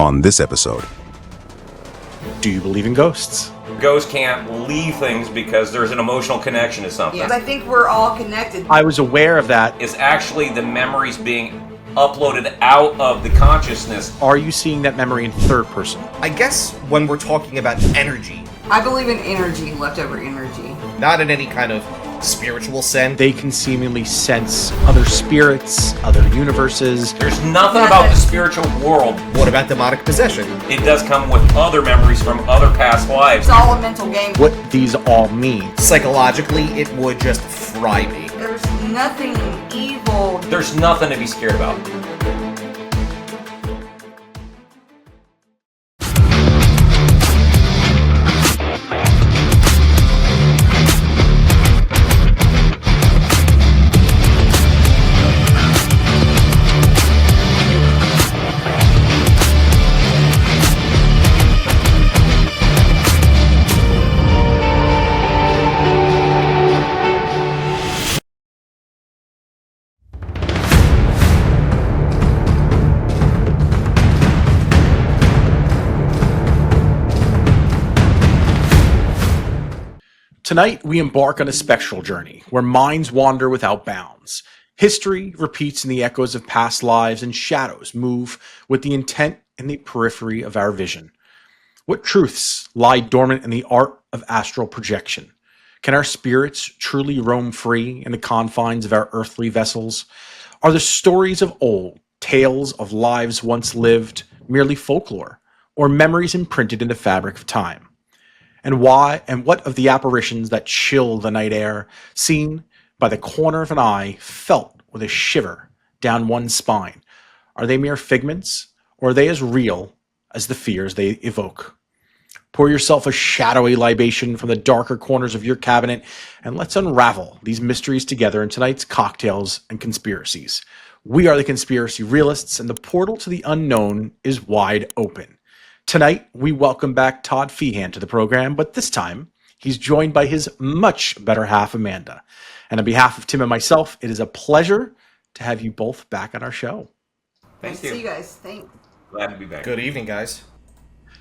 on this episode. Do you believe in ghosts? Ghosts can't leave things because there's an emotional connection to something. Yes, I think we're all connected. I was aware of that. It's actually the memories being uploaded out of the consciousness. Are you seeing that memory in third person? I guess when we're talking about energy, I believe in energy, leftover energy. not in any kind of spiritual sense. They can seemingly sense other spirits, other universes. There's nothing about the spiritual world. What about demonic possession? It does come with other memories from other past lives. It's all a mental game. What these all mean. Psychologically, it would just fry me. There's nothing evil. There's nothing to be scared about. Tonight, we embark on a spectral journey where minds wander without bounds. History repeats in the echoes of past lives, and shadows move with the intent in the periphery of our vision. What truths lie dormant in the art of astral projection? Can our spirits truly roam free in the confines of our earthly vessels? Are the stories of old tales of lives once lived merely folklore, or memories imprinted in the fabric of time? And why and what of the apparitions that chill the night air, seen by the corner of an eye, felt with a shiver down one's spine? Are they mere figments, or are they as real as the fears they evoke? Pour yourself a shadowy libation from the darker corners of your cabinet, and let's unravel these mysteries together in tonight's Cocktails and Conspiracies. We are the Conspiracy Realists, and the portal to the unknown is wide open. Tonight, we welcome back Todd Feehan to the program, but this time, he's joined by his much better half, Amanda. And on behalf of Tim and myself, it is a pleasure to have you both back on our show. Thank See you you. guys. Thanks. Glad to be back. Good evening, guys.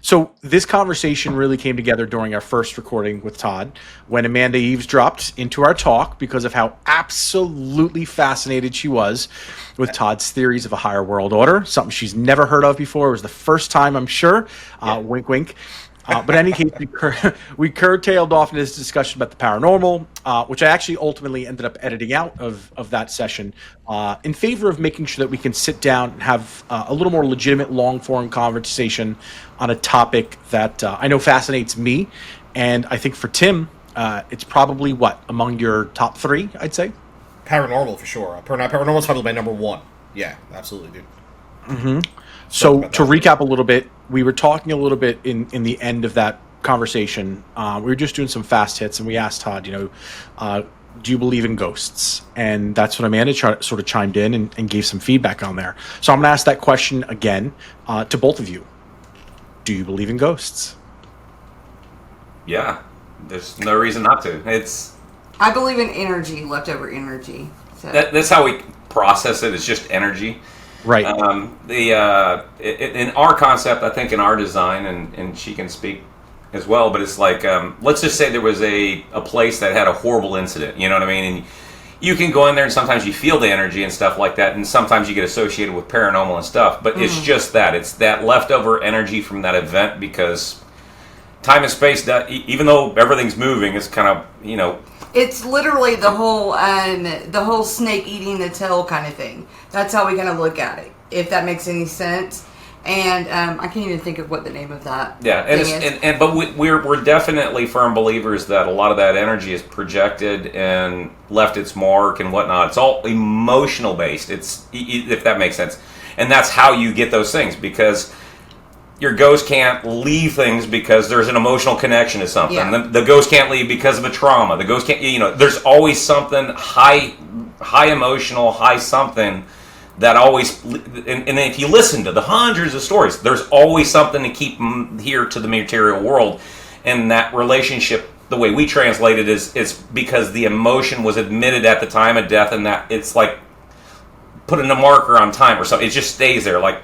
So this conversation really came together during our first recording with Todd, when Amanda eavesdropped into our talk because of how absolutely fascinated she was with Todd's theories of a higher world order, something she's never heard of before. It was the first time, I'm sure. Wink, wink. But in any case, we curtailed off in this discussion about the paranormal, which I actually ultimately ended up editing out of that session in favor of making sure that we can sit down and have a little more legitimate, long-form conversation on a topic that I know fascinates me. And I think for Tim, it's probably, among your top three, I'd say? Paranormal, for sure. Paranormal is probably my number one. Yeah, absolutely, dude. Mm-hmm. So to recap a little bit, we were talking a little bit in the end of that conversation. We were just doing some fast hits, and we asked Todd, do you believe in ghosts? And that's when Amanda sort of chimed in and gave some feedback on there. So I'm going to ask that question again to both of you. Do you believe in ghosts? Yeah, there's no reason not to. I believe in energy, leftover energy. So. That's how we process it. It's just energy. Right. In our concept, I think in our design, and she can speak as well, but it's like, let's just say there was a place that had a horrible incident, you know what I mean? And you can go in there and sometimes you feel the energy and stuff like that, and sometimes you get associated with paranormal and stuff, but it's just that. It's that leftover energy from that event, because time and space, even though everything's moving, it's kind of, It's literally the whole snake eating the tail kind of thing. That's how we kind of look at it, if that makes any sense. And I can't even think of what the name of that. Yeah, but we're definitely firm believers that a lot of that energy is projected and left its mark and whatnot. It's all emotional based. If that makes sense, and that's how you get those things, because your ghost can't leave things because there's an emotional connection to something. Yeah. The ghost can't leave because of a trauma. The ghost can't, there's always something high emotional, high something that always, and if you listen to the hundreds of stories, there's always something to keep them here to the material world. And that relationship, the way we translate it, is because the emotion was admitted at the time of death, and that it's like put in a marker on time or something. It just stays there, like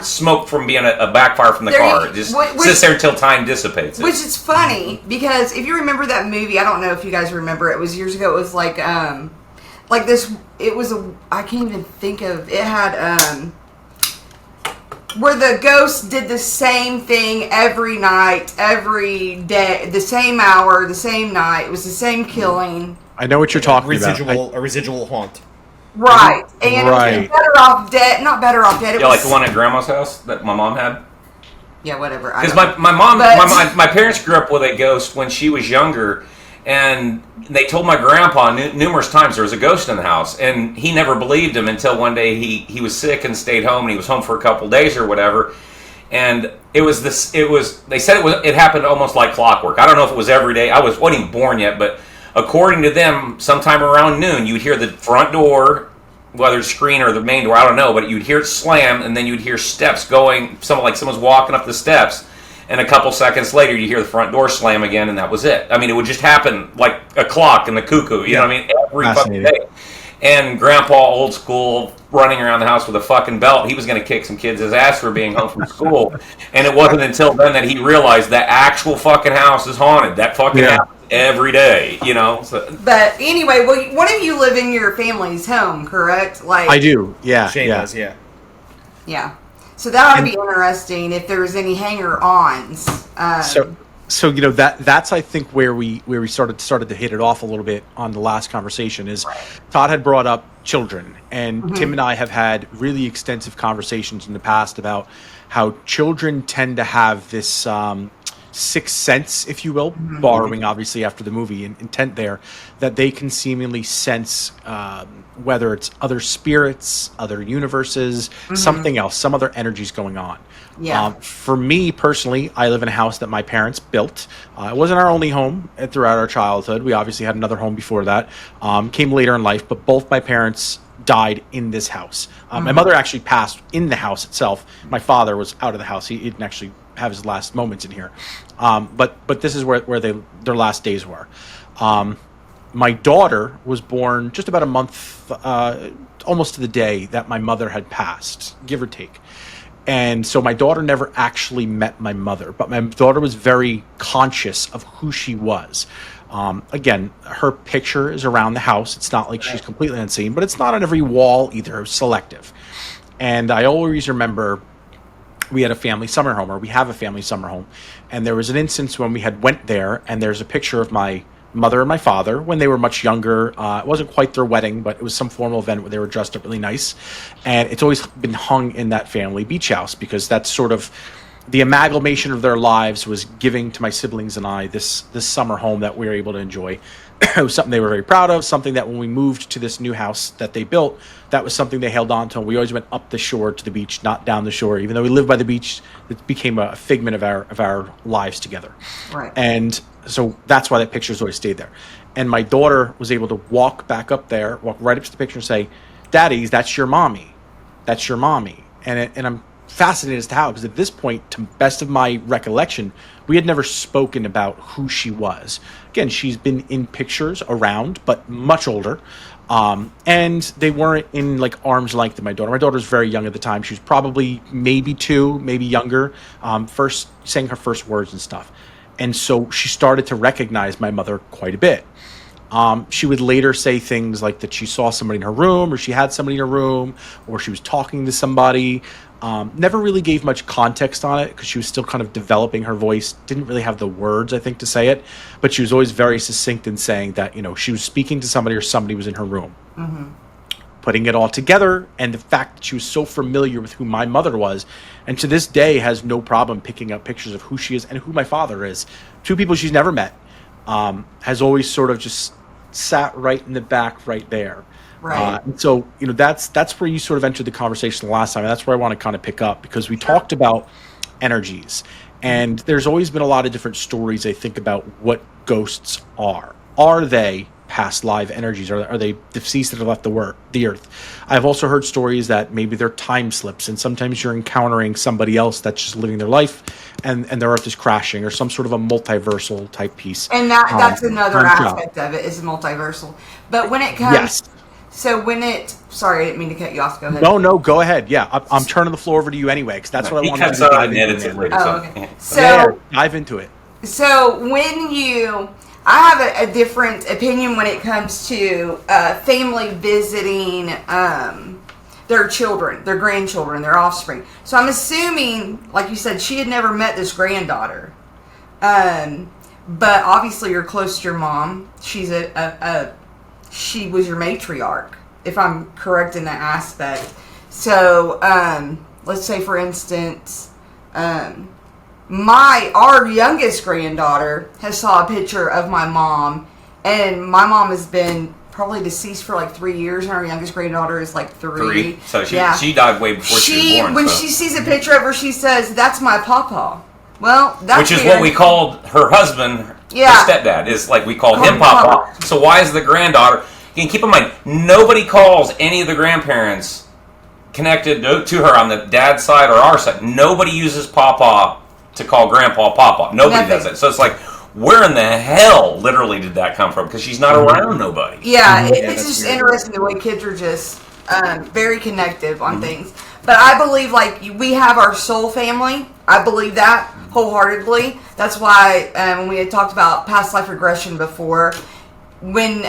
smoke from being a backfire from the car. It just sits there until time dissipates. Which is funny because if you remember that movie, I don't know if you guys remember. It was years ago. It was like this. It was I can't even think of. It had where the ghost did the same thing every night, every day, the same hour, the same night. It was the same killing. I know what you're talking about. A residual haunt. Right. And it was better off dead. Not better off dead. It was, like the one at Grandma's house that my mom had? Yeah, whatever. Because my mom, my parents grew up with a ghost when she was younger, and they told my grandpa numerous times there was a ghost in the house, and he never believed him until one day he was sick and stayed home, and he was home for a couple days or whatever, and they said it happened almost like clockwork. I don't know if it was every day. I wasn't even born yet, but according to them, sometime around noon, you'd hear the front door, whether it's screen or the main door, I don't know, but you'd hear it slam, and then you'd hear steps going, someone's walking up the steps, and a couple seconds later, you hear the front door slam again, and that was it. I mean, it would just happen like a clock and the cuckoo, you know what I mean? Every fucking day. And Grandpa, old school, running around the house with a fucking belt, he was going to kick some kids' ass for being home from school. And it wasn't until then that he realized that actual fucking house is haunted. That fucking happens every day, you know? So. But anyway, one of you live in your family's home, correct? Like I do, yeah. Shane does, yeah. Yeah. So that ought to be interesting if there was any hanger-ons. So you know that's I think where we started to hit it off a little bit on the last conversation is Todd had brought up children, and Tim and I have had really extensive conversations in the past about how children tend to have this sixth sense, if you will, borrowing obviously after the movie and intent there, that they can seemingly sense whether it's other spirits, other universes, something else, some other energies going on. Yeah. For me personally, I live in a house that my parents built. It wasn't our only home throughout our childhood. We obviously had another home before that. Came later in life, but both my parents died in this house. My mother actually passed in the house itself. My father was out of the house. He didn't actually have his last moments in here. But this is where their last days were. My daughter was born just about a month, almost to the day that my mother had passed, give or take. And so my daughter never actually met my mother, but my daughter was very conscious of who she was. Again, her picture is around the house. It's not like she's completely unseen, but it's not on every wall either. It was selective. And I always remember we had a family summer home, or we have a family summer home. And there was an instance when we had went there, and there's a picture of my mother and my father when they were much younger. It wasn't quite their wedding, but it was some formal event where they were dressed up really nice. And it's always been hung in that family beach house because that's sort of the amalgamation of their lives was giving to my siblings and I this summer home that we were able to enjoy. It was something they were very proud of, something that when we moved to this new house that they built, that was something they held on to. And we always went up the shore to the beach, not down the shore. Even though we lived by the beach, it became a figment of our lives together. Right. And so that's why that picture's always stayed there. And my daughter was able to walk back up there, walk right up to the picture and say, "Daddy, that's your mommy. That's your mommy." And I'm fascinated as to how, because at this point, to best of my recollection, we had never spoken about who she was. Again, she's been in pictures around, but much older. And they weren't in like arm's length of my daughter. My daughter was very young at the time. She was probably maybe 2, maybe younger, first saying her first words and stuff. And so she started to recognize my mother quite a bit. She would later say things like that she saw somebody in her room, or she had somebody in her room, or she was talking to somebody. Never really gave much context on it because she was still kind of developing her voice. Didn't really have the words, I think, to say it. But she was always very succinct in saying that, you know, she was speaking to somebody or somebody was in her room. Putting it all together, and the fact that she was so familiar with who my mother was, and to this day has no problem picking up pictures of who she is and who my father is. 2 people she's never met. Has always sort of just sat right in the back right there. Right. And so, you know, that's where you sort of entered the conversation the last time. And that's where I want to kind of pick up, because we talked about energies. And there's always been a lot of different stories, I think, about what ghosts are. Are they past live energies? Are they deceased that have left the earth? I've also heard stories that maybe they're time slips, and sometimes you're encountering somebody else that's just living their life, and their earth is crashing, or some sort of a multiversal type piece. And that's another aspect of it, is multiversal. But when it comes... Yes. So when it, sorry, I didn't mean to cut you off. Go ahead. No, go ahead. Yeah, I'm turning the floor over to you anyway, because that's what I wanted to dive into. Okay. So dive into it. So I have a different opinion when it comes to family visiting their children, their grandchildren, their offspring. So I'm assuming, like you said, she had never met this granddaughter. But obviously you're close to your mom. She's she was your matriarch, if I'm correct in that aspect. So let's say, for instance, our youngest granddaughter has saw a picture of my mom, and my mom has been probably deceased for like 3 years, and our youngest granddaughter is like three. So she died way before she was born. When she sees a picture of her, she says, "That's my pawpaw." Well, that's which is what we called her husband, her stepdad. Is like we called him Papa. So why is the granddaughter? You can keep in mind, nobody calls any of the grandparents connected to her on the dad's side or our side. Nobody uses Papa to call Grandpa Papa. Nobody does it. So it's like, where in the hell, literally, did that come from? Because she's not around nobody. Yeah, it's just interesting the way kids are just very connective on things. But I believe, like, we have our soul family. I believe that wholeheartedly. That's why when we had talked about past life regression before, when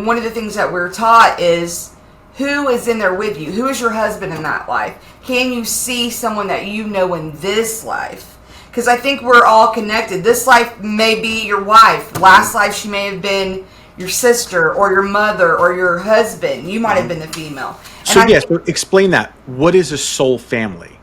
one of the things that we're taught is who is in there with you? Who is your husband in that life? Can you see someone that you know in this life? Because I think we're all connected. This life may be your wife. Last life she may have been your sister or your mother or your husband. You might have been the female. So explain that. What is a soul family?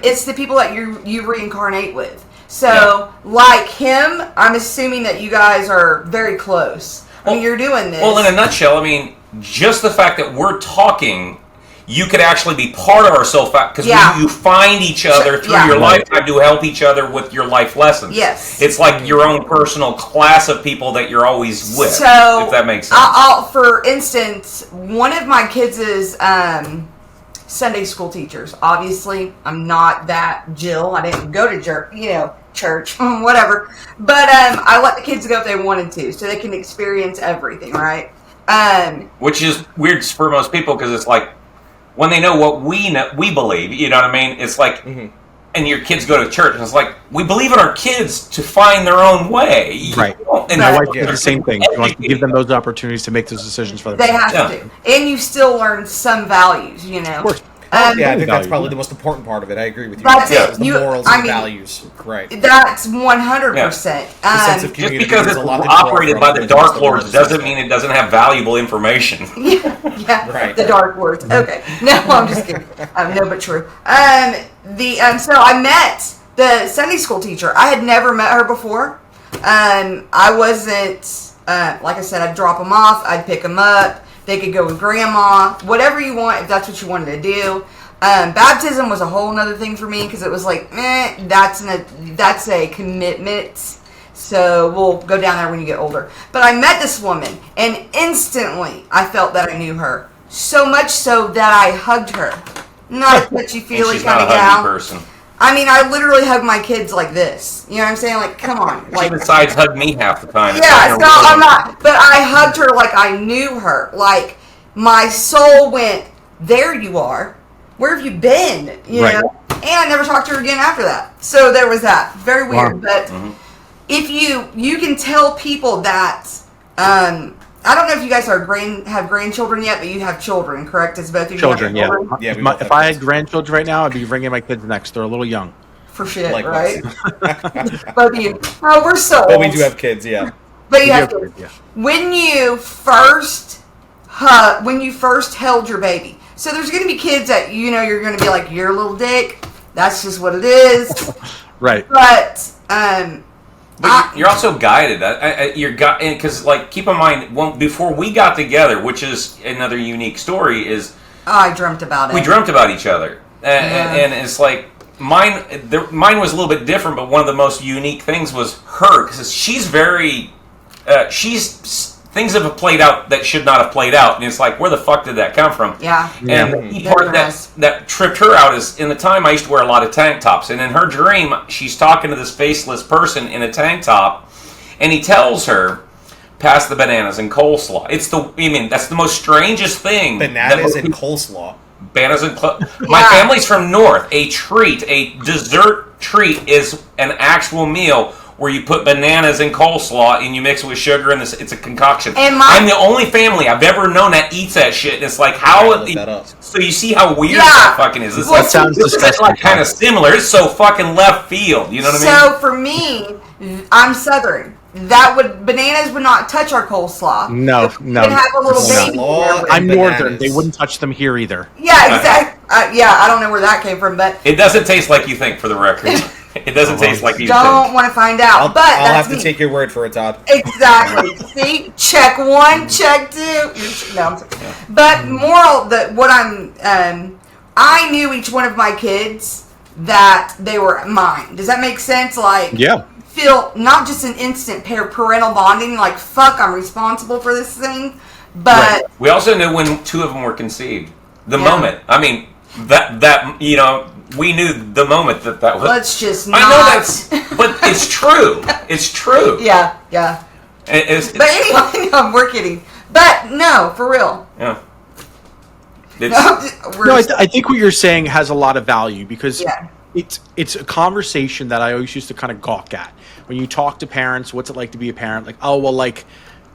It's the people that you reincarnate with. So, like him, I'm assuming that you guys are very close. I mean, you're doing this. Well, in a nutshell, I mean, just the fact that we're talking, you could actually be part of our soul family, because you find each other through your lifetime to help each other with your life lessons. Yes. It's like your own personal class of people that you're always with, so, if that makes sense. For instance, one of my kids is Sunday school teachers. Obviously, I'm not that Jill. I didn't go to church, whatever. But I let the kids go if they wanted to, so they can experience everything, right? Which is weird for most people, because it's like, when they know what we believe, you know what I mean? It's like, and your kids go to church, and it's like, we believe in our kids to find their own way. Right. And my wife did the same thing. She wants to give them those opportunities to make those decisions for themselves. themselves. They have to. And you still learn some values, you know. Of course. I think that's probably the most important part of it. I agree with you. That's it. The morals and values. Right. That's 100%. Just because it's operated by the Dark Lords doesn't mean it doesn't have valuable information. Right. The Dark Lords. Okay. No, I'm just kidding. No, but true. So I met the Sunday school teacher. I had never met her before. I wasn't, like I said, I'd drop them off. I'd pick them up. They could go with grandma, whatever you want, if that's what you wanted to do. Baptism was a whole nother thing for me, because it was like, that's a commitment. So we'll go down there when you get older. But I met this woman, and instantly I felt that I knew her. So much so that I hugged her. Not a touchy-feely kind of gal. Person. I mean, I literally hug my kids like this. You know what I'm saying? Like, come on. Like, she besides hug me half the time. Yeah, so I'm not. But I hugged her like I knew her. Like, my soul went, there you are. Where have you been? You know? And I never talked to her again after that. So there was that. Very weird. Wow. But if you can tell people that, I don't know if you guys have grandchildren yet, but you have children, correct? It's both of you. Children, yeah. If I had grandchildren right now, I'd be bringing my kids next. They're a little young. For shit, right? Both of you. Oh, we're so old. But we do have kids, yeah. But you have kids. Yeah. When you first held your baby, so there's going to be kids that you're going to be like, you're a little dick. That's just what it is. Right. But you're also guided. You're because, like, keep in mind, before we got together, which is another unique story, is I dreamt about it. We dreamt about each other, and it's like mine was a little bit different. But one of the most unique things was her, because she's very things have played out that should not have played out, and it's like, where the fuck did that come from? Yeah. And the key part that tripped her out is, in the time I used to wear a lot of tank tops, and in her dream, she's talking to this faceless person in a tank top, and he tells her, past the bananas and coleslaw. That's the most strangest thing. Bananas and coleslaw. Bananas and my family's from North. A dessert treat is an actual meal where you put bananas and coleslaw and you mix it with sugar and it's a concoction. I'm the only family I've ever known that eats that shit. And it's like, how... So you see how weird that fucking is. That sounds disgusting. Like kind of similar. It's so fucking left field. You know what I mean? So for me, I'm Southern. Bananas would not touch our coleslaw. No. It'd have a little baby. I'm Northern. They wouldn't touch them here either. Yeah, exactly. I don't know where that came from, but... It doesn't taste like you think, for the record. It doesn't taste like you don't want to find out. I'll have to take your word for it, Todd. Exactly. See? Check one, check two. No, I'm sorry. But I knew each one of my kids that they were mine. Does that make sense? Like, yeah. Feel not just an instant parental bonding, like, fuck, I'm responsible for this thing, but... Right. We also knew when two of them were conceived. The moment. I mean, that you know... We knew the moment that was... Let's just not... I know that's... But it's true. It's true. Yeah. But anyway, no, we're kidding. But, no, for real. Yeah. I think what you're saying has a lot of value because it's a conversation that I always used to kind of gawk at. When you talk to parents, what's it like to be a parent? Like, oh, well, like,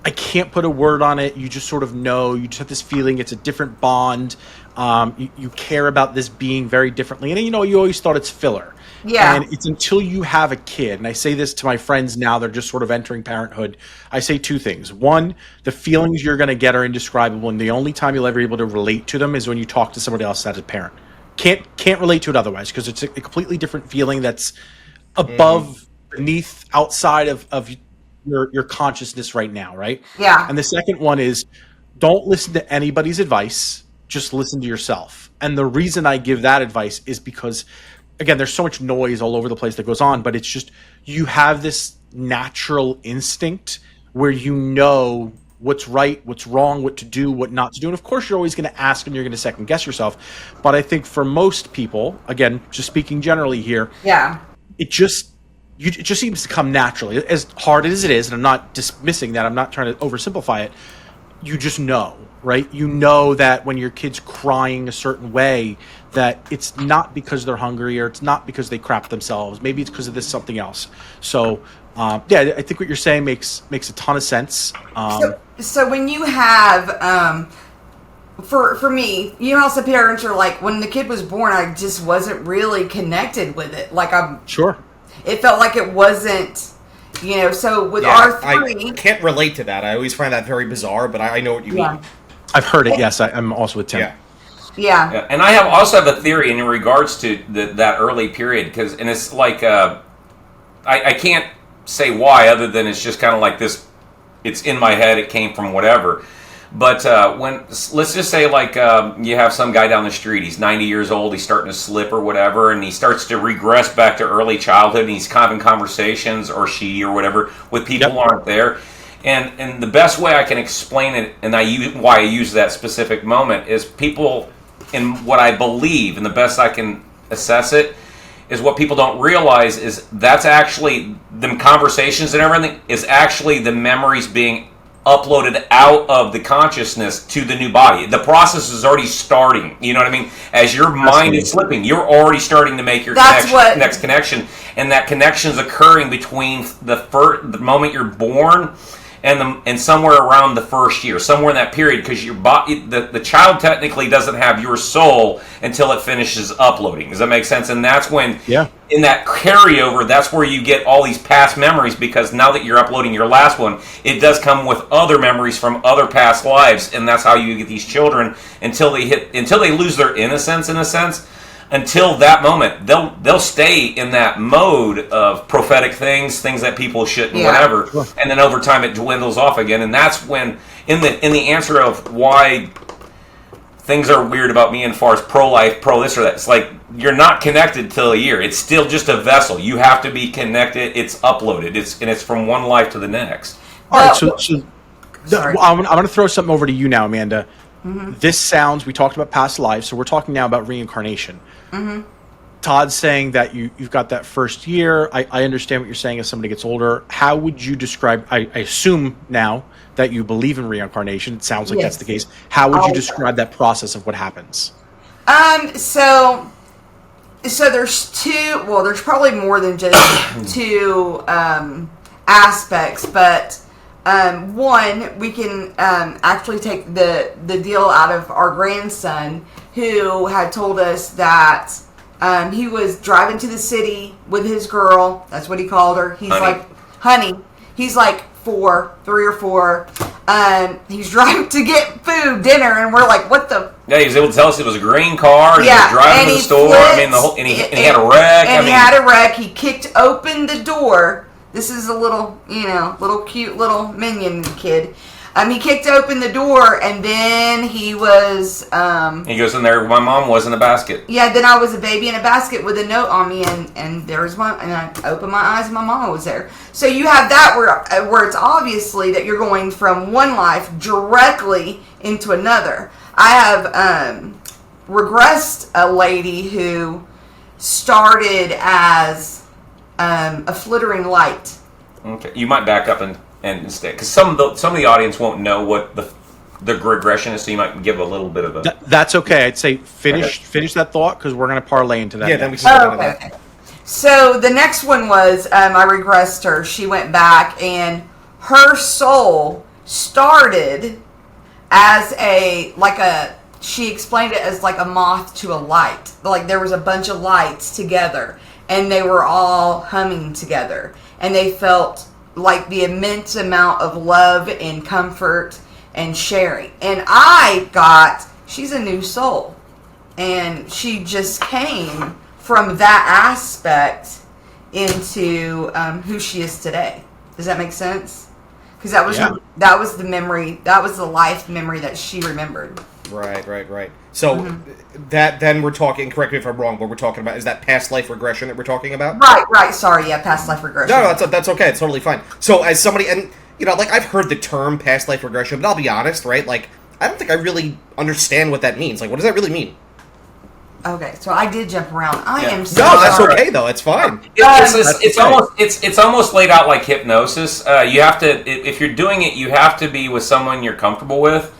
I can't put a word on it. You just sort of know. You just have this feeling. It's a different bond. You care about this being very differently. And, you know, you always thought it's filler. Yeah. And it's until you have a kid, and I say this to my friends now, they're just sort of entering parenthood. I say two things. One, the feelings you're going to get are indescribable, and the only time you'll ever be able to relate to them is when you talk to somebody else as a parent. Can't relate to it otherwise, because it's a completely different feeling that's above, beneath, outside of your consciousness right now, right? Yeah. And the second one is, don't listen to anybody's advice. Just listen to yourself. And the reason I give that advice is because, again, there's so much noise all over the place that goes on, but it's just you have this natural instinct where you know what's right, what's wrong, what to do, what not to do. And of course, you're always going to ask and you're going to second guess yourself. But I think for most people, again, just speaking generally here, it just seems to come naturally. As hard as it is, and I'm not dismissing that, I'm not trying to oversimplify it, you just know. Right? You know that when your kid's crying a certain way, that it's not because they're hungry or it's not because they crap themselves. Maybe it's because of this something else. So, I think what you're saying makes a ton of sense. So when you have, for me, you know how some parents are like, when the kid was born, I just wasn't really connected with it. Like Sure. It felt like it wasn't... You know, so with R3... I can't relate to that. I always find that very bizarre, but I know what you mean. I've heard it, yes. I'm also with Tim. Yeah. And I also have a theory in regards to that early period, and it's like, I can't say why, other than it's just kind of like this, it's in my head, it came from whatever. But let's just say, like, you have some guy down the street, he's 90 years old, he's starting to slip or whatever, and he starts to regress back to early childhood, and he's having conversations, or she, or whatever, with people who aren't there. And the best way I can explain it, and why I use that specific moment, is people, in what I believe, and the best I can assess it, is what people don't realize is that's actually, the conversations and everything, is actually the memories being uploaded out of the consciousness to the new body. The process is already starting. You know what I mean? As your mind is slipping, you're already starting to make your next connection, and that connection is occurring between the moment you're born and somewhere around the first year, somewhere in that period, because your body, the child technically doesn't have your soul until it finishes uploading. Does that make sense? And that's when, in that carryover, that's where you get all these past memories, because now that you're uploading your last one, it does come with other memories from other past lives, and that's how you get these children until they lose their innocence, in a sense. Until that moment, they'll stay in that mode of prophetic things that people shouldn't, whatever, and then over time it dwindles off again. And that's when, in the answer of why things are weird about me, as far as pro-life, pro-this or that, it's like you're not connected till a year. It's still just a vessel. You have to be connected. It's uploaded. It's from one life to the next. All right, so I'm going to throw something over to you now, Amanda. Mm-hmm. This sounds, we talked about past lives, so we're talking now about reincarnation. Mm-hmm. Todd's saying that you've got that first year. I understand what you're saying as somebody gets older. How would you describe, I assume now that you believe in reincarnation, it sounds like that's the case. How would you describe that process of what happens? So there's two, well, there's probably more than just two aspects, but one, we can actually take the deal out of our grandson, who had told us that he was driving to the city with his girl. That's what he called her. He's Honey. like, honey. He's like 3 or 4. He's driving to get food, dinner, and we're like, what the? Yeah, he was able to tell us it was a green car. And he Yeah, was driving and to the he store. flipped, I mean, and he had a wreck. And he had a wreck. He kicked open the door. This is a little, little cute little minion kid. He kicked open the door, and then he was... he goes in there, my mom was in a basket. Yeah, then I was a baby in a basket with a note on me, and there was and I opened my eyes, and my mama was there. So you have that where it's obviously that you're going from one life directly into another. I have regressed a lady who started as a flittering light. Okay, you might back up and stay, because some of the audience won't know what the regression is, so you might give a little bit of a... That's okay. I'd say finish that thought, because we're going to parlay into that. Yeah, then we next. can Okay. So the next one was I regressed her. She went back, and her soul started as she explained it as like a moth to a light. Like there was a bunch of lights together, and they were all humming together, and they felt like the immense amount of love and comfort and sharing. And she's a new soul. And she just came from that aspect into who she is today. Does that make sense? Because that was the memory, that was the life memory that she remembered. Right. So that then we're talking, correct me if I'm wrong, but we're talking about, is that past life regression that we're talking about? Right. Sorry, yeah, past life regression. No, that's okay. It's totally fine. So as somebody, and like I've heard the term past life regression, but I'll be honest, right? Like I don't think I really understand what that means. Like, what does that really mean? Okay, so I did jump around. I am No, sorry. that's okay though. It's fine. It's almost laid out like hypnosis. You have to, if you're doing it, you have to be with someone you're comfortable with.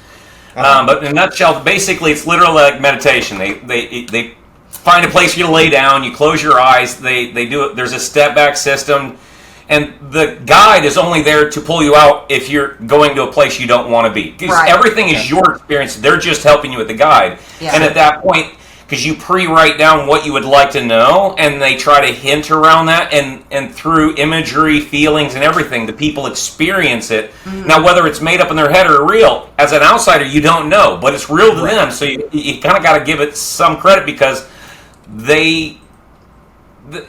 But in a nutshell, basically, it's literally like meditation. They find a place for you to lay down. You close your eyes. They do it. There's a step back system, and the guide is only there to pull you out if you're going to a place you don't want to be. Because everything is your experience. They're just helping you with the guide. Yeah. And at that point, because you pre-write down what you would like to know, and they try to hint around that, and through imagery, feelings, and everything, the people experience it. Mm-hmm. Now, whether it's made up in their head or real, as an outsider, you don't know, but it's real to them, so you kind of got to give it some credit, because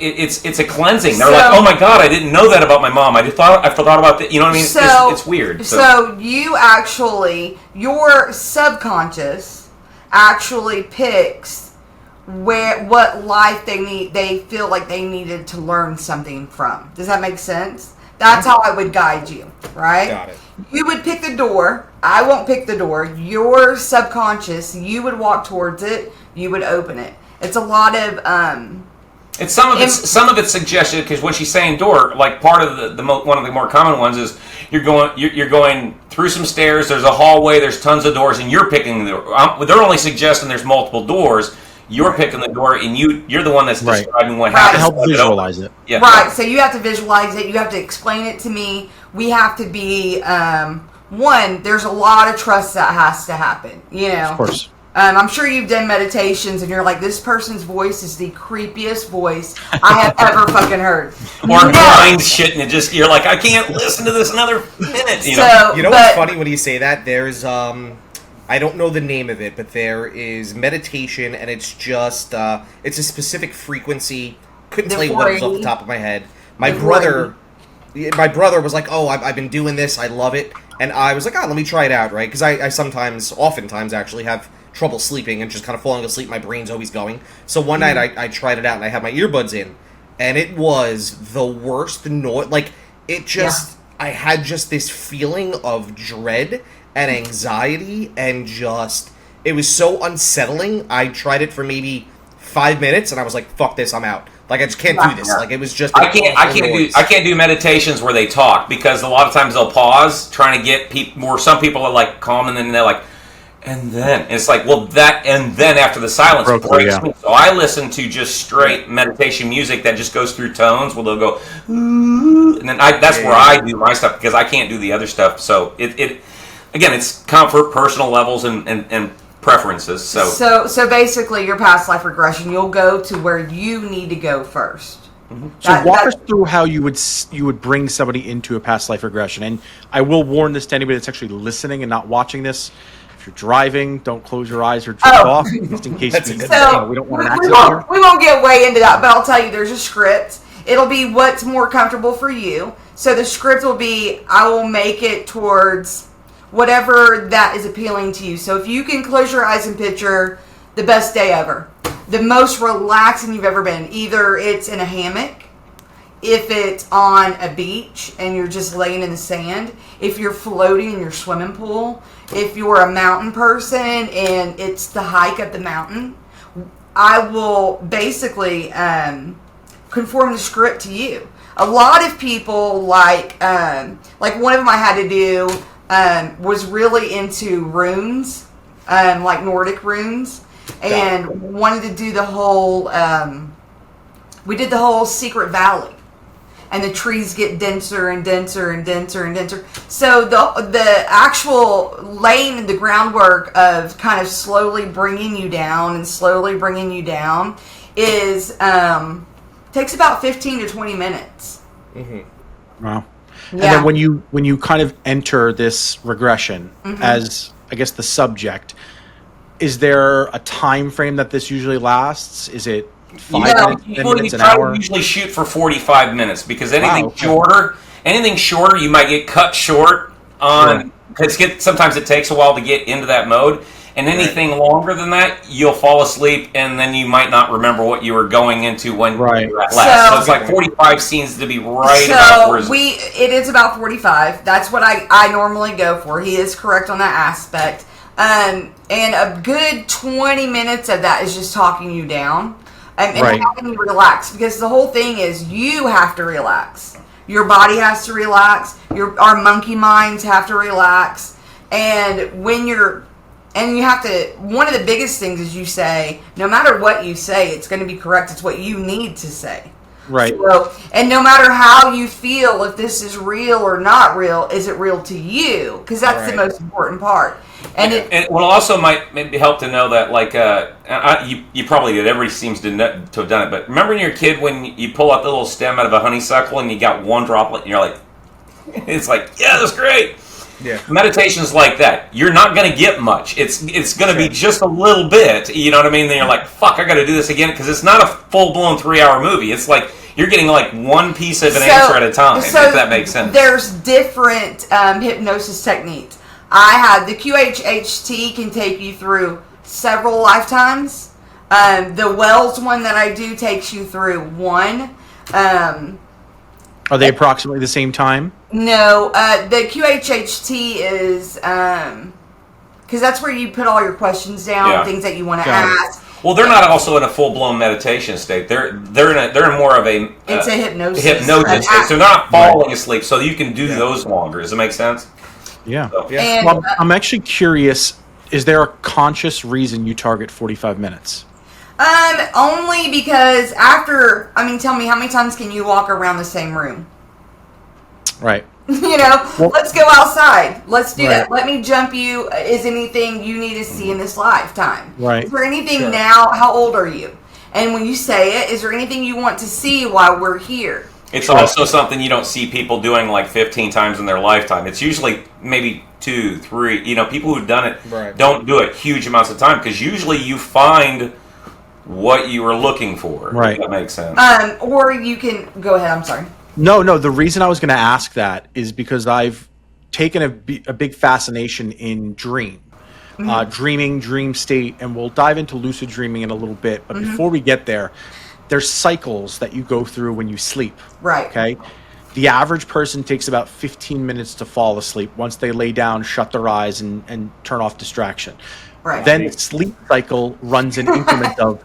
it's a cleansing. They're like, oh my God, I didn't know that about my mom. I forgot about that. You know what I mean? It's weird. So you actually, your subconscious actually picks what life they feel like they needed to learn something from. Does that make sense? That's how I would guide you, right? Got it. You would pick the door. I won't pick the door. Your subconscious, you would walk towards it. You would open it. It's a lot of it's some of it's suggested, because when she's saying door, like part of one of the more common ones is you're going through some stairs. There's a hallway. There's tons of doors, and you're picking the door. They're only suggesting there's multiple doors. You're picking the door, and you're the one that's describing what happens. Help visualize it. Yeah. Right. So you have to visualize it. You have to explain it to me. We have to be one. There's a lot of trust that has to happen. Of course. I'm sure you've done meditations and you're like, this person's voice is the creepiest voice I have ever fucking heard. Or mind shit, and you're like, I can't listen to this another minute. You know what's funny when you say that? There's I don't know the name of it, but there is meditation, and it's just it's a specific frequency. Couldn't tell you what it was off the top of my head. My brother was like, oh, I've been doing this, I love it, and I was like, let me try it out, right? Because I oftentimes actually have trouble sleeping and just kind of falling asleep. My brain's always going. So one night I tried it out, and I had my earbuds in, and it was the worst noise. Like, it just, I had just this feeling of dread and anxiety, and just, it was so unsettling. I tried it for maybe 5 minutes, and I was like, "Fuck this, I'm out." Like I just can't do this. Like it was just. I can't do meditations where they talk, because a lot of times they'll pause trying to get people. Where some people are like calm, and then they're like, and then it's like, well, that and then after the silence breaks me. So I listen to just straight meditation music that just goes through tones where they'll go, ooh, and then that's where I do my stuff, because I can't do the other stuff. So it again, it's comfort, personal levels, and preferences. So basically, your past life regression, you'll go to where you need to go first. Mm-hmm. So walk us through how you would bring somebody into a past life regression. And I will warn this to anybody that's actually listening and not watching this. If you're driving, don't close your eyes or drift off, just in case we don't want an accident here. We won't get way into that, but I'll tell you, there's a script. It'll be what's more comfortable for you. So the script will be, I will make it towards whatever that is appealing to you. So if you can close your eyes and picture the best day ever, the most relaxing you've ever been, either it's in a hammock, if it's on a beach and you're just laying in the sand, if you're floating in your swimming pool, if you're a mountain person and it's the hike up the mountain, I will basically conform the script to you. A lot of people like one of them I had to do was really into runes, like Nordic runes, and wanted to do the whole. We did the whole Secret Valley, and the trees get denser and denser and denser and denser. So the actual laying the groundwork of kind of slowly bringing you down and slowly bringing you down is takes about 15 to 20 minutes. Mm-hmm. Wow. And then when you kind of enter this regression as, I guess, the subject, is there a time frame that this usually lasts? Is it 5 minutes, 10 minutes, an hour? We usually shoot for 45 minutes, because anything shorter, you might get cut short on, because sometimes it takes a while to get into that mode. And anything longer than that, you'll fall asleep, and then you might not remember what you were going into when you were at last. So it's like 45 seems to be about where it is about 45. That's what I normally go for. He is correct on that aspect. And a good 20 minutes of that is just talking you down and having you relax, because the whole thing is you have to relax. Your body has to relax. Our monkey minds have to relax. And when you have to, one of the biggest things is you say, no matter what you say, it's going to be correct. It's what you need to say. Right. So, and no matter how you feel, if this is real or not real, is it real to you? Because that's the most important part. And it will also might maybe help to know that, like, you probably did. Everybody seems to have done it. But remember when you're a kid, when you pull out the little stem out of a honeysuckle and you got one droplet, and you're like, it's like, yeah, that's great. Yeah. Meditation's like that. You're not going to get much. It's going to be just a little bit. You know what I mean? Then you're like, fuck, I got to do this again, because it's not a full-blown 3-hour movie. It's like you're getting like one piece of an answer at a time, if that makes sense. There's different hypnosis techniques. I have the QHHT can take you through several lifetimes. The Wells one that I do takes you through one. Are they approximately the same time? No, the QHHT is because that's where you put all your questions down, things that you want to ask. Well, they're not also in a full-blown meditation state. They're in more of a it's a hypnosis state. So they're not falling asleep, so you can do those longer. Does it make sense? Yeah. So. And, well, I'm actually curious. Is there a conscious reason you target 45 minutes? Only because tell me, how many times can you walk around the same room? Right. Let's go outside. Let's do that. Let me jump you. Is anything you need to see in this lifetime? Right. Is there anything now? How old are you? And when you say it, is there anything you want to see while we're here? It's also something you don't see people doing like 15 times in their lifetime. It's usually maybe 2, 3. People who've done it don't do it huge amounts of time, because usually you find what you were looking for. Right. If that makes sense. Or you can go ahead. I'm sorry. No. The reason I was going to ask that is because I've taken a big fascination in dream. Dreaming, dream state, and we'll dive into lucid dreaming in a little bit. But before we get there, there's cycles that you go through when you sleep. Right. Okay. The average person takes about 15 minutes to fall asleep once they lay down, shut their eyes, and turn off distraction. Right. Then the sleep cycle runs an increment of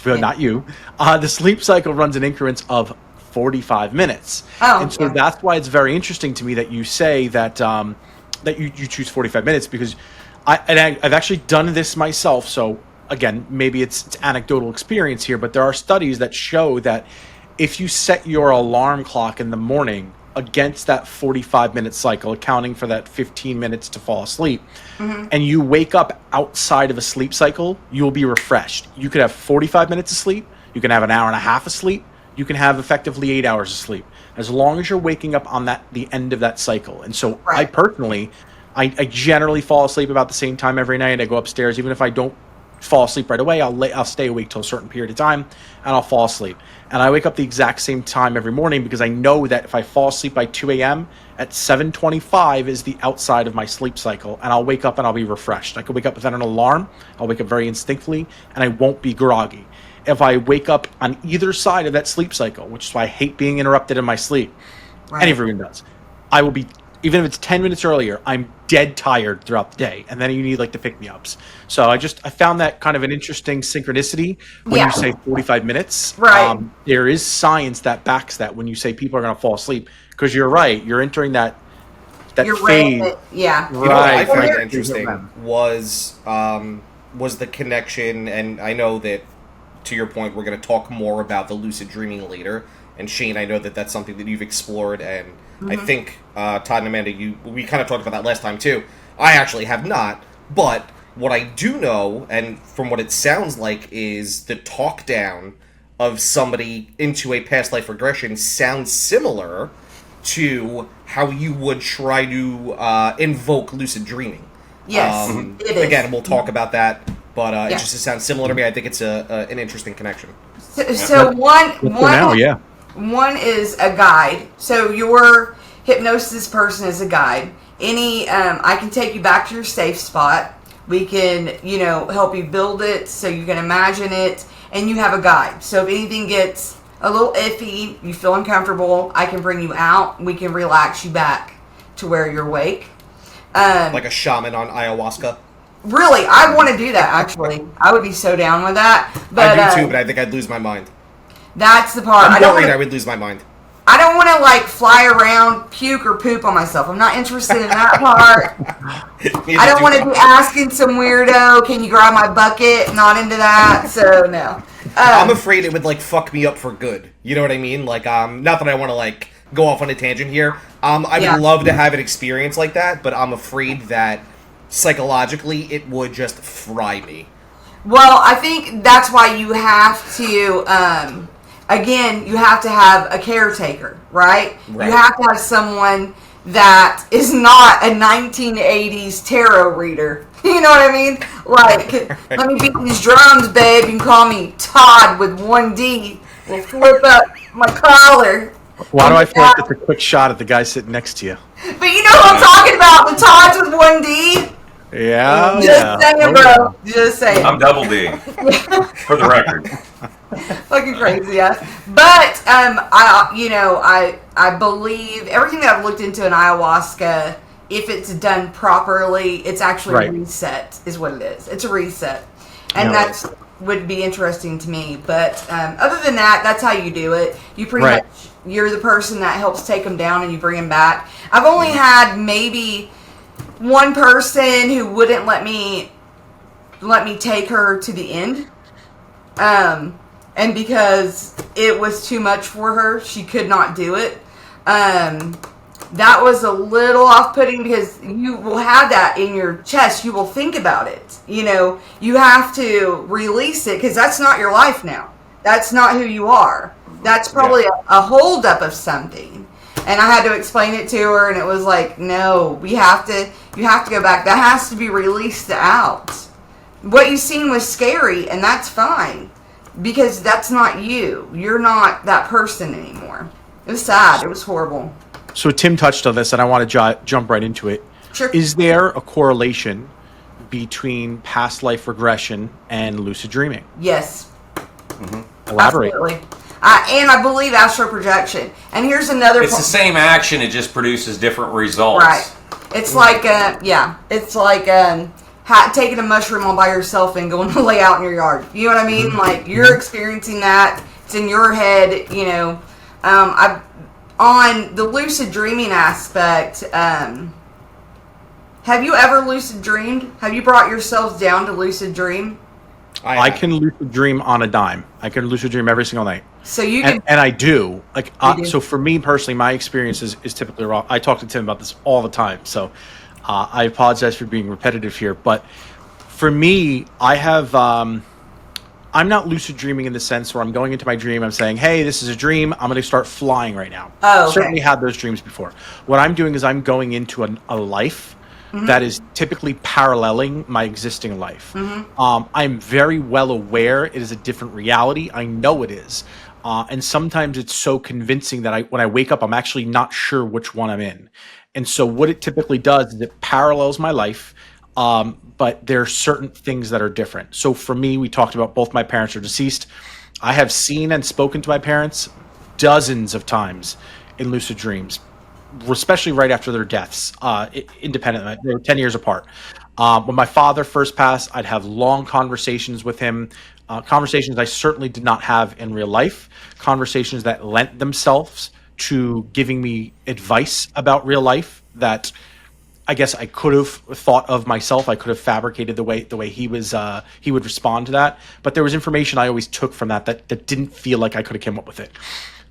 not you. The sleep cycle runs in increments of 45 minutes. Oh, and so that's why it's very interesting to me that you say that that you choose 45 minutes, because I've actually done this myself. So again, maybe it's anecdotal experience here, but there are studies that show that if you set your alarm clock in the morning against that 45-minute cycle, accounting for that 15 minutes to fall asleep, and you wake up outside of a sleep cycle, you'll be refreshed. You could have 45 minutes of sleep, you can have an hour and a half of sleep, you can have effectively 8 hours of sleep, as long as you're waking up on the end of that cycle. And so Right. I personally, I generally fall asleep about the same time every night. I go upstairs, even if I don't fall asleep right away, I'll stay awake till a certain period of time, and I'll fall asleep. And I wake up the exact same time every morning, because I know that if I fall asleep by 2 a.m., at 7:25 is the outside of my sleep cycle, and I'll wake up and I'll be refreshed. I could wake up without an alarm. I'll wake up very instinctively, and I won't be groggy. If I wake up on either side of that sleep cycle, which is why I hate being interrupted in my sleep, Right. and everyone does, I will be, even if it's 10 minutes earlier, I'm dead tired throughout the day, and then you need like the pick-me-ups. So I found that kind of an interesting synchronicity when Yeah. you say 45 minutes. Right. There is science that backs that when you say people are going to fall asleep, because you're right, you're entering that You're phase. right. Yeah. You know what I Right. found Well, interesting was the connection, and I know that, to your point, we're going to talk more about the lucid dreaming later. And Shane, I know that that's something that you've explored, and I think Todd and Amanda, we kind of talked about that last time too. I actually have not, but what I do know, and from what it sounds like, is the talk down of somebody into a past life regression sounds similar to how you would try to invoke lucid dreaming. Yes, it is. Again, we'll talk about that, but it Yeah. just sounds similar to me. I think it's an interesting connection. So Yeah. one is a guide. So your hypnosis person is a guide. I can take you back to your safe spot. We can, help you build it so you can imagine it, and you have a guide. So if anything gets a little iffy, you feel uncomfortable, I can bring you out. We can relax you back to where you're awake. Like a shaman on ayahuasca. Really, I want to do that, actually. I would be so down with that. But, I do too, but I think I'd lose my mind. that's the part. I'm worried I would lose my mind. I don't want to fly around, puke or poop on myself. I'm not interested in that part. I don't want to be asking some weirdo, can you grab my bucket? Not into that, so no. I'm afraid it would fuck me up for good. You know what I mean? Not that I want to go off on a tangent here. I would love to have an experience like that, but I'm afraid that psychologically it would just fry me. Well, I think that's why you have to, again, you have to have a caretaker, right? Right. You have to have someone that is not a 1980s tarot reader. You know what I mean? Let me beat these drums, babe. You can call me Todd with 1D. We'll flip up my collar. Why do I feel like it's a quick shot at the guy sitting next to you? But you know what I'm talking about? The Todds with 1D? Yeah. Just saying, bro. Just saying. I'm double D, for the record. Fucking crazy, yeah. But I believe everything that I've looked into in ayahuasca, if it's done properly, it's actually Right. a reset, is what it is. It's a reset, and Yeah. that's would be interesting to me. But other than that, that's how you do it. You pretty Right. much you're the person that helps take them down and you bring them back. I've only had maybe one person who wouldn't let me take her to the end. And because it was too much for her, she could not do it. That was a little off-putting because you will have that in your chest. You will think about it. You have to release it because that's not your life now. That's not who you are. That's probably a holdup of something. And I had to explain it to her, and it was like, no, you have to go back. That has to be released out. What you seen was scary, and that's fine. Because that's not you. You're not that person anymore. It was sad. It was horrible. So Tim touched on this, and I want to jump right into it. Sure. Is there a correlation between past life regression and lucid dreaming? Yes. Elaborate. Absolutely. And I believe astral projection. And here's another It's the same action, it just produces different results. Right. It's like, taking a mushroom all by yourself and going to lay out in your yard. You know what I mean? Like, you're experiencing that. It's in your head, you know. On the lucid dreaming aspect, have you ever lucid dreamed? Have you brought yourselves down to lucid dream? I can lucid dream on a dime. I can lucid dream every single night. So you can, and I do. Like, so for me personally, my experience is typically raw. I talk to Tim about this all the time, so I apologize for being repetitive here. But for me, I have. I'm not lucid dreaming in the sense where I'm going into my dream. I'm saying, "Hey, this is a dream. I'm going to start flying right now." Oh, okay. Certainly had those dreams before. What I'm doing is I'm going into a life that is typically paralleling my existing life. I'm very well aware it is a different reality. I know it is. And sometimes it's so convincing that when I wake up, I'm actually not sure which one I'm in. And so what it typically does is it parallels my life, but there are certain things that are different. So for me, we talked about both my parents are deceased. I have seen and spoken to my parents dozens of times in lucid dreams, especially right after their deaths, independently. They were 10 years apart. When my father first passed, I'd have long conversations with him, conversations I certainly did not have in real life, conversations that lent themselves to giving me advice about real life that I guess I could have thought of myself. I could have fabricated the way he would respond to that. But there was information I always took from that didn't feel like I could have come up with it.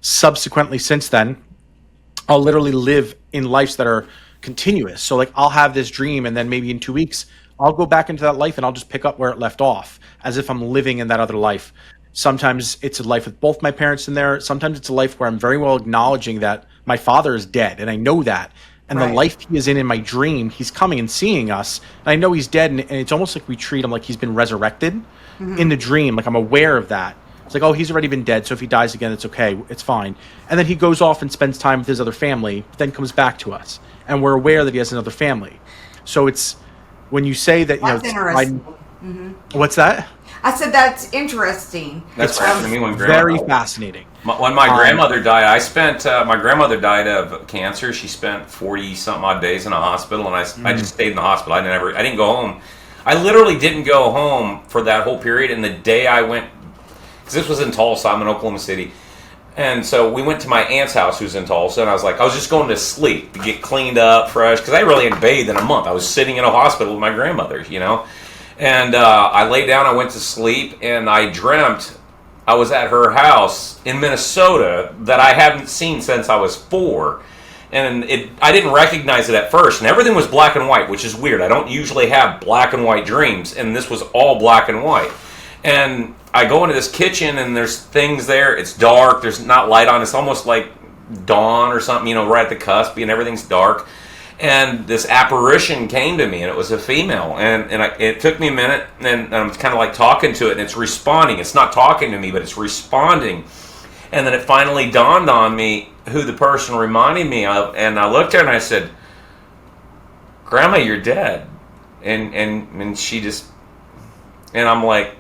Subsequently, since then, I'll literally live in lives that are continuous. So like I'll have this dream and then maybe in 2 weeks, I'll go back into that life and I'll just pick up where it left off as if I'm living in that other life. Sometimes it's a life with both my parents in there. Sometimes it's a life where I'm very well acknowledging that my father is dead and I know that. And the life he is in my dream, he's coming and seeing us. And I know he's dead and it's almost like we treat him like he's been resurrected in the dream. Like I'm aware of that. It's like, oh, he's already been dead, so if he dies again, it's okay, it's fine. And then he goes off and spends time with his other family, but then comes back to us. And we're aware that he has another family. So it's, when you say that, you that's know, interesting. What's that? I said that's interesting. That's happened to me when very fascinating. When my grandmother died, I spent, my grandmother died of cancer. She spent 40-something odd days in a hospital, and I just stayed in the hospital. I didn't go home. I literally didn't go home for that whole period, and the day I went, because this was in Tulsa, I'm in Oklahoma City, and so we went to my aunt's house who's in Tulsa, and I was just going to sleep to get cleaned up, fresh, because I really hadn't bathed in a month. I was sitting in a hospital with my grandmother, you know, and I laid down, I went to sleep, and I dreamt I was at her house in Minnesota that I hadn't seen since I was 4. And I didn't recognize it at first, and everything was black and white, which is weird. I don't usually have black and white dreams, and this was all black and white. And I go into this kitchen, and there's things there. It's dark. There's not light on. It's almost like dawn or something, you know, right at the cusp, and everything's dark. And this apparition came to me, and it was a female. And it took me a minute, and I'm kind of like talking to it, and it's responding. It's not talking to me, but it's responding. And then it finally dawned on me who the person reminded me of, and I looked at her and I said, "Grandma, you're dead." And she just, and I'm like,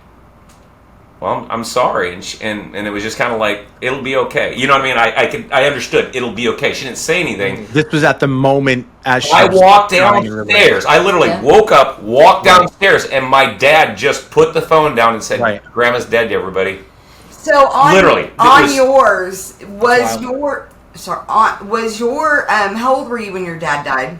"Well, I'm sorry." And it was just kind of like, "It'll be okay." You know what I mean? I understood. It'll be okay. She didn't say anything. This was at the moment as she I walked downstairs. I literally woke up, walked downstairs, and my dad just put the phone down and said, "Grandma's dead, everybody." So on literally on yours was your how old were you when your dad died?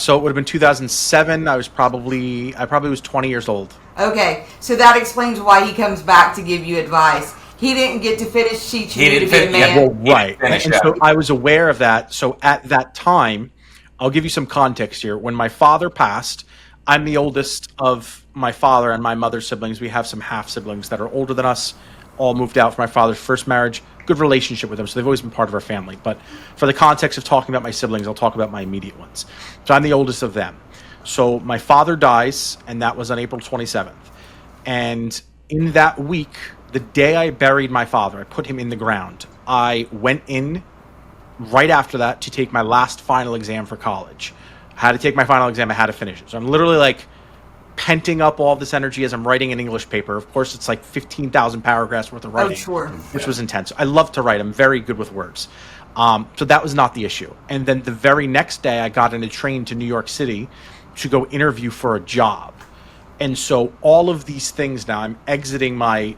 So it would have been 2007. I probably was 20 years old. Okay, so that explains why he comes back to give you advice. He didn't get to finish teaching you to be a man. Well, right. And so I was aware of that. So at that time, I'll give you some context here. When my father passed, I'm the oldest of my father and my mother's siblings. We have some half siblings that are older than us. All moved out from my father's first marriage. Good relationship with them, so they've always been part of our family. But for the context of talking about my siblings, I'll talk about my immediate ones. So I'm the oldest of them. So my father dies, and that was on April 27th. And in that week, the day I buried my father, I put him in the ground. I went in right after that to take my last final exam for college. I had to take my final exam. I had to finish it. So I'm literally like penting up all this energy as I'm writing an English paper. Of course, it's like 15,000 paragraphs worth of writing, which was intense. I love to write. I'm very good with words. So that was not the issue. And then the very next day, I got in a train to New York City to go interview for a job. And so all of these things now, I'm exiting my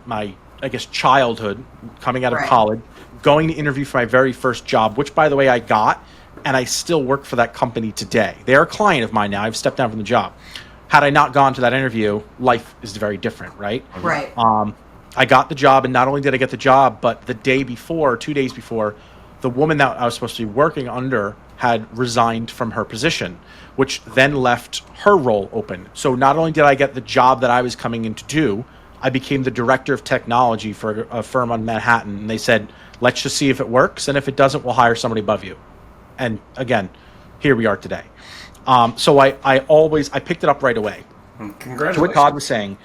I guess childhood, coming out of college, going to interview for my very first job, which by the way I got, and I still work for that company today. They're a client of mine now. I've stepped down from the job. Had I not gone to that interview, life is very different, right? Right. I got the job, and not only did I get the job, but the day before, 2 days before, the woman that I was supposed to be working under had resigned from her position, which then left her role open. So not only did I get the job that I was coming in to do, I became the director of technology for a firm on Manhattan. And they said, let's just see if it works. And if it doesn't, we'll hire somebody above you. And again, here we are today. So I picked it up right away. Congratulations. To what Todd was saying,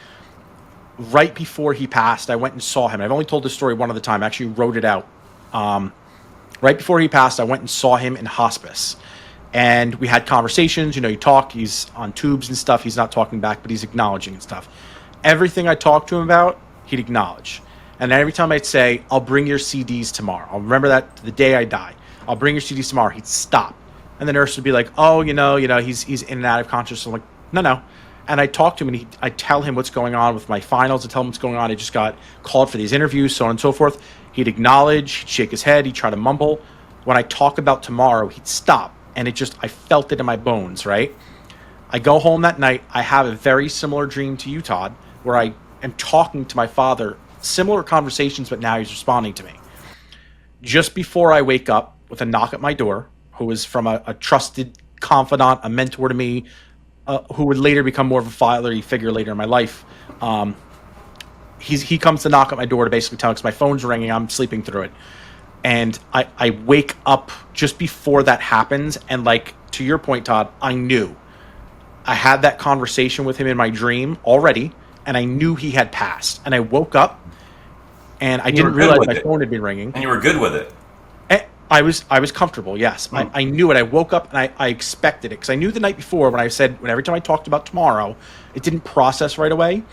right before he passed, I went and saw him. I've only told this story one other time. I actually wrote it out. Right before he passed, I went and saw him in hospice. And we had conversations. You talk. He's on tubes and stuff. He's not talking back, but he's acknowledging and stuff. Everything I talked to him about, he'd acknowledge. And every time I'd say, I'll bring your CDs tomorrow. I'll remember that the day I die. I'll bring your CDs tomorrow. He'd stop. And the nurse would be like, oh, he's in and out of consciousness. I'm like, no. And I talk to him, and I tell him what's going on with my finals. I tell him what's going on. I just got called for these interviews, so on and so forth. He'd acknowledge, he'd shake his head, he'd try to mumble. When I talk about tomorrow, he'd stop. And I felt it in my bones, right? I go home that night. I have a very similar dream to you, Todd, where I am talking to my father, similar conversations, but now he's responding to me. Just before I wake up with a knock at my door, who was from a trusted confidant, a mentor to me, who would later become more of a fatherly figure later in my life. He comes to knock at my door to basically tell me, because my phone's ringing, I'm sleeping through it. And I wake up just before that happens, and to your point, Todd, I knew. I had that conversation with him in my dream already, and I knew he had passed. And I woke up, and I didn't realize my phone had been ringing. And you were good with it. I was comfortable, yes. I knew it. I woke up, and I expected it, because I knew the night before when every time I talked about tomorrow, it didn't process right away,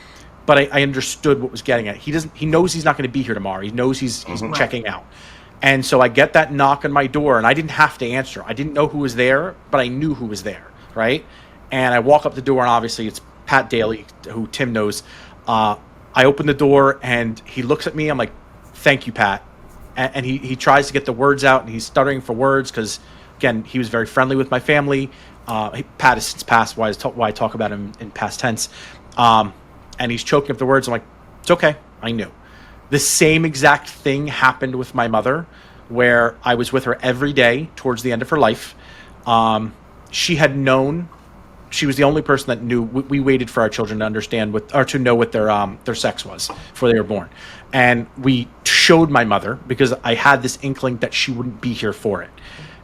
but I understood what was getting at. He knows he's not going to be here tomorrow. He knows he's checking out. And so I get that knock on my door, and I didn't have to answer. I didn't know who was there, but I knew who was there, right? And I walk up the door, and obviously it's Pat Daly, who Tim knows. I open the door, and he looks at me. I'm like, thank you, Pat. And he tries to get the words out, and he's stuttering for words because, again, he was very friendly with my family. Pat has since passed, why I talk about him in past tense. And he's choking up the words. I'm like, it's okay. I knew. The same exact thing happened with my mother, where I was with her every day towards the end of her life. She had known. She was the only person that knew. We waited for our children to understand to know what their sex was before they were born, and we showed my mother because I had this inkling that she wouldn't be here for it.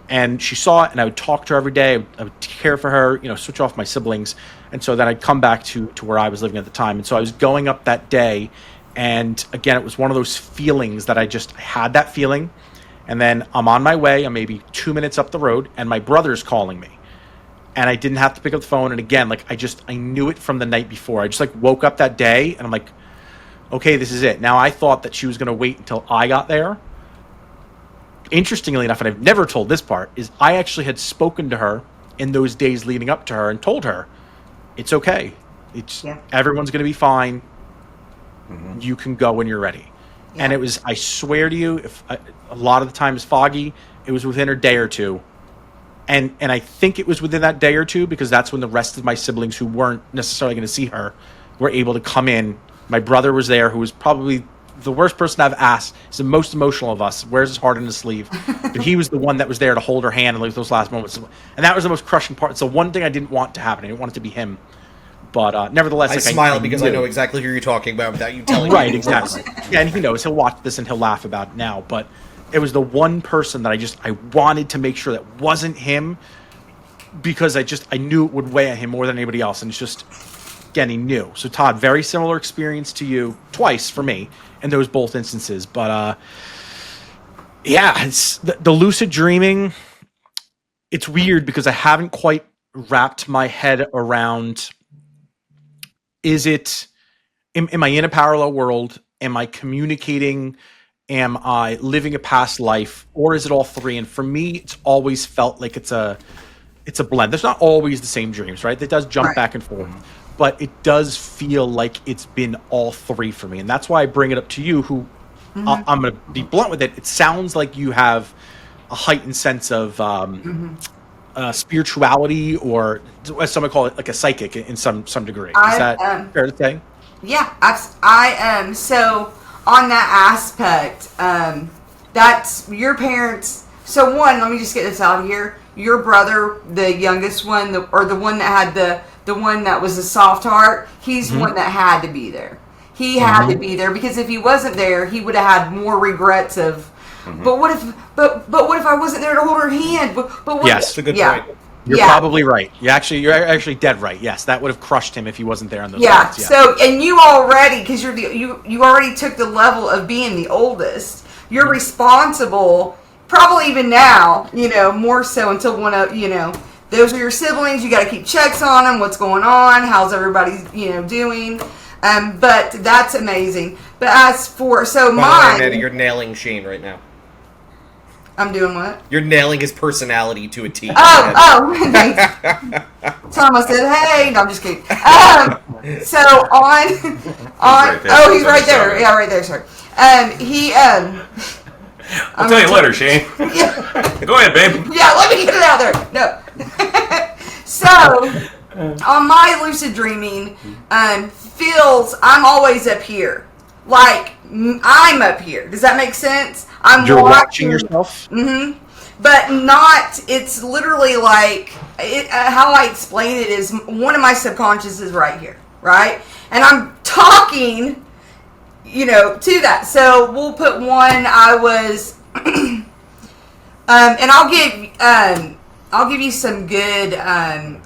And she saw it, and I would talk to her every day. I would care for her, switch off my siblings, and so then I'd come back to where I was living at the time. And so I was going up that day. And again, it was one of those feelings that I had that feeling. And then I'm on my way. I'm maybe 2 minutes up the road, and my brother's calling me. And I didn't have to pick up the phone. And again, I knew it from the night before. I just woke up that day, and I'm like, okay, this is it. Now, I thought that she was going to wait until I got there. Interestingly enough, and I've never told this part, is I actually had spoken to her in those days leading up to her and told her, it's okay. Everyone's going to be fine. You can go when you're ready. Yeah. And it was, I swear to you, a lot of the time is foggy. It was within a day or two. And I think it was within that day or two because that's when the rest of my siblings who weren't necessarily going to see her were able to come in. My brother was there, who was probably the worst person I've asked. He's the most emotional of us, wears his heart in his sleeve. But he was the one that was there to hold her hand and those last moments. And that was the most crushing part. It's the one thing I didn't want to happen. I didn't want it to be him. But nevertheless, I smile because I know exactly who you're talking about without you telling me. Right, exactly. Yeah, and he knows. He'll watch this and he'll laugh about it now. But it was the one person that I wanted to make sure that wasn't him because I knew it would weigh on him more than anybody else. And it's just, again, he knew. So Todd, very similar experience to you, twice for me, in those both instances. But yeah, it's the lucid dreaming. It's weird because I haven't quite wrapped my head around. Is it, am I in a parallel world? Am I communicating? Am I living a past life? Or is it all three? And for me, it's always felt like it's it's a blend. There's not always the same dreams, right? It does jump back and forth, but it does feel like it's been all three for me, and that's why I bring it up to you. Who I'm going to be blunt with it. It sounds like you have a heightened sense of spirituality, or as some would call it, like a psychic in some degree. Is that fair to say? Yeah, I am. So on that aspect, that's your parents. So one, let me just get this out here. Your brother, the youngest one, or the one that had the one that was a soft heart, he's the one that had to be there. He had to be there, because if he wasn't there, he would have had more regrets of. But what if? But what if I wasn't there to hold her hand? But what Yes, That's a good point. You're probably right. You're actually dead right. Yes, that would have crushed him if he wasn't there on those nights. Yeah. So, and you already, because you already took the level of being the oldest. You're responsible, probably even now, more so until one of, those are your siblings. You got to keep checks on them. What's going on? How's everybody, doing? But that's amazing. But as for, mine. You're nailing Shane right now. I'm doing what? You're nailing his personality to a T. Thanks. Thomas said, "Hey," no, I'm just kidding. So on, he's right there. Yeah, right there. Sorry. I'll tell you later, Shane. Yeah. Go ahead, babe. Yeah, let me get it out there. No. So on my lucid dreaming, feels I'm always up here. Like, I'm up here. Does that make sense? You're watching yourself? Mm-hmm. But not, it's literally like, how I explain it is, one of my subconscious is right here, right? And I'm talking, to that. So we'll put one, I was, and I'll give you some good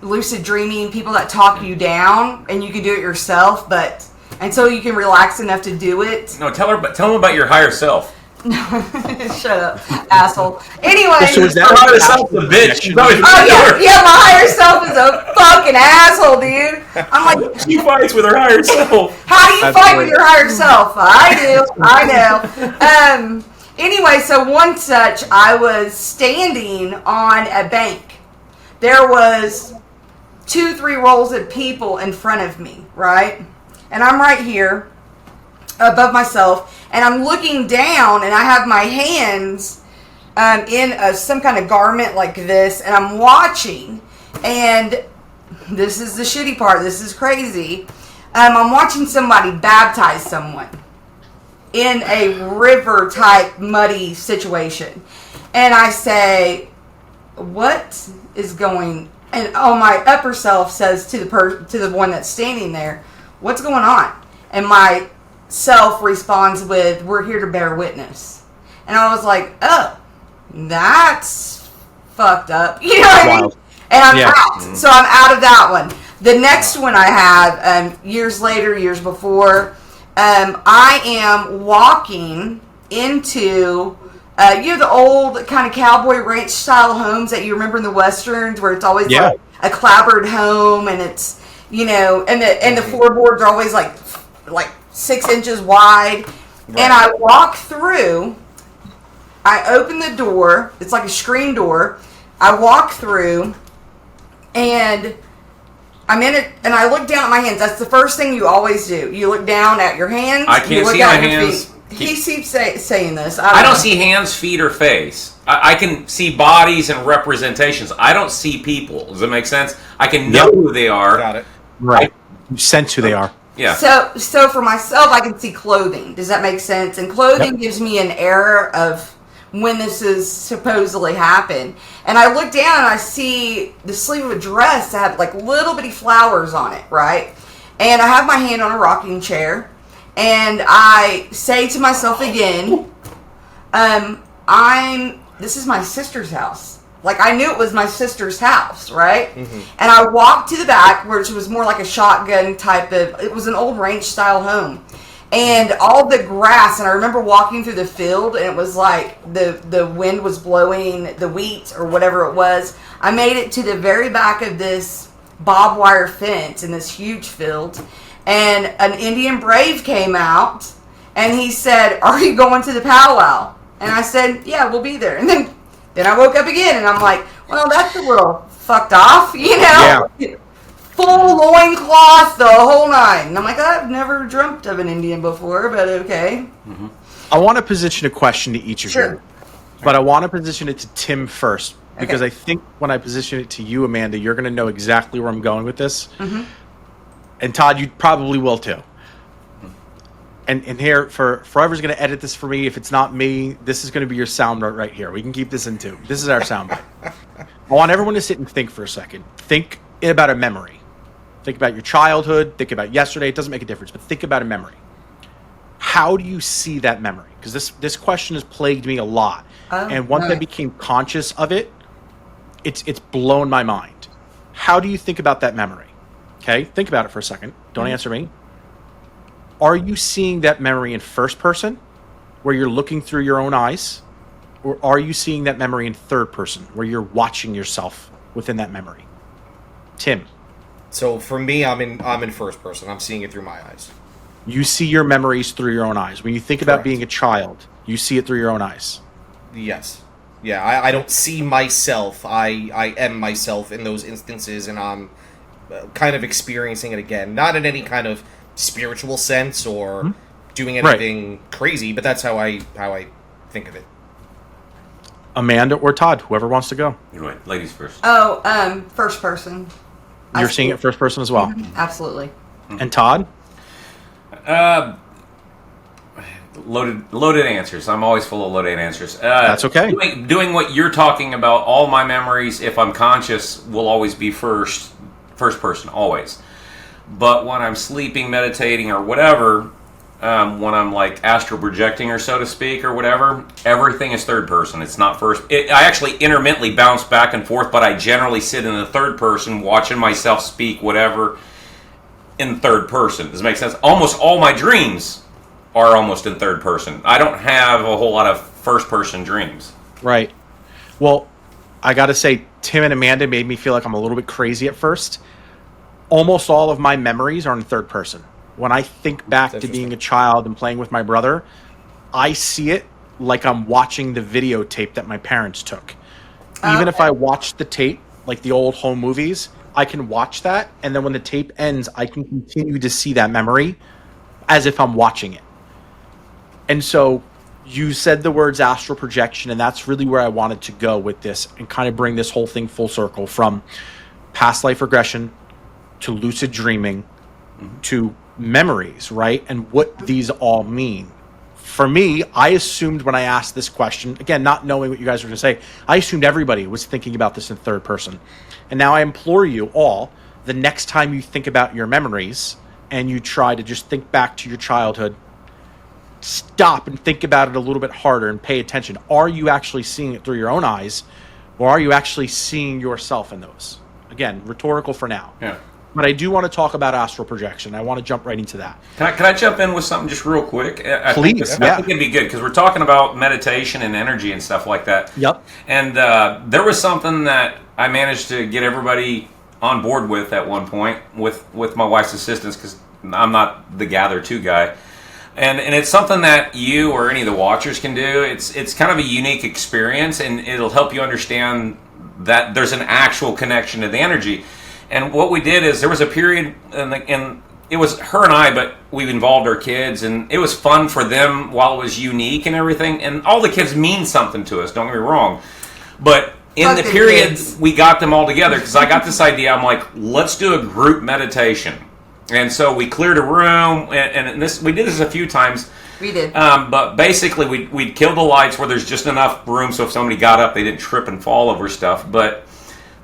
lucid dreaming, people that talk you down, and you can do it yourself, but until you can relax enough to do it. No, tell them about your higher self. Shut up, asshole. Anyway, so is that higher self a bitch? Yeah, my higher self is a fucking asshole, dude. I'm like, she fights with her higher self. How do you fight with your higher self? I know. Anyway, so one such, I was standing on a bank. There was 2-3 rows of people in front of me, right? And I'm right here above myself, and I'm looking down, and I have my hands in some kind of garment like this, and I'm watching, and this is the shitty part, this is crazy, I'm watching somebody baptize someone in a river type muddy situation, and I say, what is going, and my upper self says to the one that's standing there, what's going on? And my self responds with, we're here to bear witness. And I was like, oh, that's fucked up. You know what I mean? And I'm out. So I'm out of that one. The next one I have, years before, I am walking into, the old kind of cowboy ranch style homes that you remember in the Westerns, where it's always like a clapboard home, and it's, and the floorboards are always like 6 inches wide. Right. And I walk through, I open the door, it's like a screen door, I walk through, and I'm in it, and I look down at my hands. That's the first thing you always do. You look down at your hands. I can't see my hands. He keeps saying this. I don't see hands, feet, or face. I can see bodies and representations. I don't see people. Does that make sense? I can know who they are. Got it. Right. You sense who they are. Yeah. So for myself, I can see clothing. Does that make sense? And clothing gives me an error of when this is supposedly happened. And I look down and I see the sleeve of a dress that had like little bitty flowers on it, right? And I have my hand on a rocking chair, and I say to myself again, this is my sister's house. Like, I knew it was my sister's house, right? Mm-hmm. And I walked to the back, which was more like a shotgun type of, it was an old ranch style home. And all the grass, and I remember walking through the field, and it was like the wind was blowing the wheat or whatever it was. I made it to the very back of this barbed wire fence in this huge field, and an Indian brave came out, and he said, "Are you going to the powwow?" And I said, "Yeah, we'll be there." And then I woke up again, and I'm like, well, that's a little fucked off, you know? Full loincloth, the whole nine. And I'm like, I've never dreamt of an Indian before, but okay. Mm-hmm. I want to position a question to each of you, but I want to position it to Tim first, because I think when I position it to you, Amanda, you're going to know exactly where I'm going with this. Mm-hmm. And Todd, you probably will too. And here, for whoever's going to edit this for me, if it's not me, this is going to be your soundbite right here. We can keep this in too. This is our soundbite. I want everyone to sit and think for a second. Think about a memory. Think about your childhood. Think about yesterday. It doesn't make a difference, but think about a memory. How do you see that memory? Because this question has plagued me a lot. And once I became conscious of it, it's blown my mind. How do you think about that memory? Okay, think about it for a second. Don't answer me. Are you seeing that memory in first person, where you're looking through your own eyes? Or are you seeing that memory in third person, where you're watching yourself within that memory? Tim. So for me, I'm in first person. I'm seeing it through my eyes. You see your memories through your own eyes. When you think about being a child, you see it through your own eyes. Yes. Yeah, I don't see myself. I am myself in those instances, and I'm kind of experiencing it again. Not in any kind of spiritual sense or doing anything crazy, but that's how I think of it. Amanda or Todd, whoever wants to go. You're right. Ladies first. Oh, first person. You're seeing it first person as well. Mm-hmm. Absolutely. And Todd? Loaded answers. I'm always full of loaded answers. That's okay. Doing what you're talking about, all my memories, if I'm conscious, will always be first person, always. But when I'm sleeping, meditating, or whatever, when I'm like astral projecting, or so to speak, or whatever, everything is third person. It's not first. I actually intermittently bounce back and forth, but I generally sit in the third person, watching myself speak, whatever, in third person. Does it make sense? Almost all my dreams are almost in third person. I don't have a whole lot of first person dreams. Right. Well, I got to say, Tim and Amanda made me feel like I'm a little bit crazy at first. Almost all of my memories are in third person. When I think back to being a child and playing with my brother, I see it like I'm watching the videotape that my parents took. Even if I watch the tape, like the old home movies, I can watch that, and then when the tape ends, I can continue to see that memory as if I'm watching it. And so you said the words astral projection, and that's really where I wanted to go with this and kind of bring this whole thing full circle, from past life regression to lucid dreaming to memories, right? And what these all mean. For me, I assumed when I asked this question, again, not knowing what you guys were going to say, I assumed everybody was thinking about this in third person. And now I implore you all, the next time you think about your memories and you try to just think back to your childhood, stop and think about it a little bit harder and pay attention. Are you actually seeing it through your own eyes, or are you actually seeing yourself in those? Again, rhetorical for now. Yeah. But I do want to talk about astral projection. I want to jump right into that. Can I jump in with something just real quick? Please. I think it'd be good, because we're talking about meditation and energy and stuff like that. Yep. And there was something that I managed to get everybody on board with at one point with my wife's assistance, because I'm not the gather to guy. And it's something that you or any of the watchers can do. It's kind of a unique experience, and it'll help you understand that there's an actual connection to the energy. And what we did is, there was a period, and it was her and I, but we involved our kids, and it was fun for them while it was unique and everything. And all the kids mean something to us, don't get me wrong. But in the period, we got them all together, because I got this idea. I'm like, let's do a group meditation. And so we cleared a room, and we did this a few times. We did. But basically, we'd kill the lights where there's just enough room so if somebody got up, they didn't trip and fall over stuff. But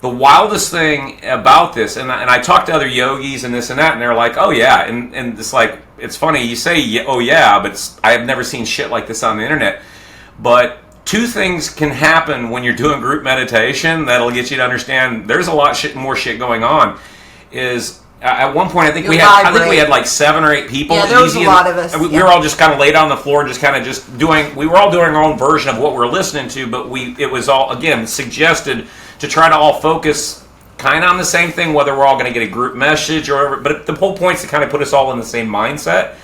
the wildest thing about this, and I talked to other yogis and this and that, and they're like, oh yeah, and it's like, it's funny, you say, oh yeah, but I have never seen shit like this on the internet. But two things can happen when you're doing group meditation that'll get you to understand there's a lot more shit going on. At one point, I think we had like 7 or 8 people. Yeah, there was a lot of us. We were all just kind of laid on the floor, just doing. We were all doing our own version of what we were listening to, but it was all, again, suggested to try to all focus kind of on the same thing, whether we're all going to get a group message or whatever. But the whole point is to kind of put us all in the same mindset.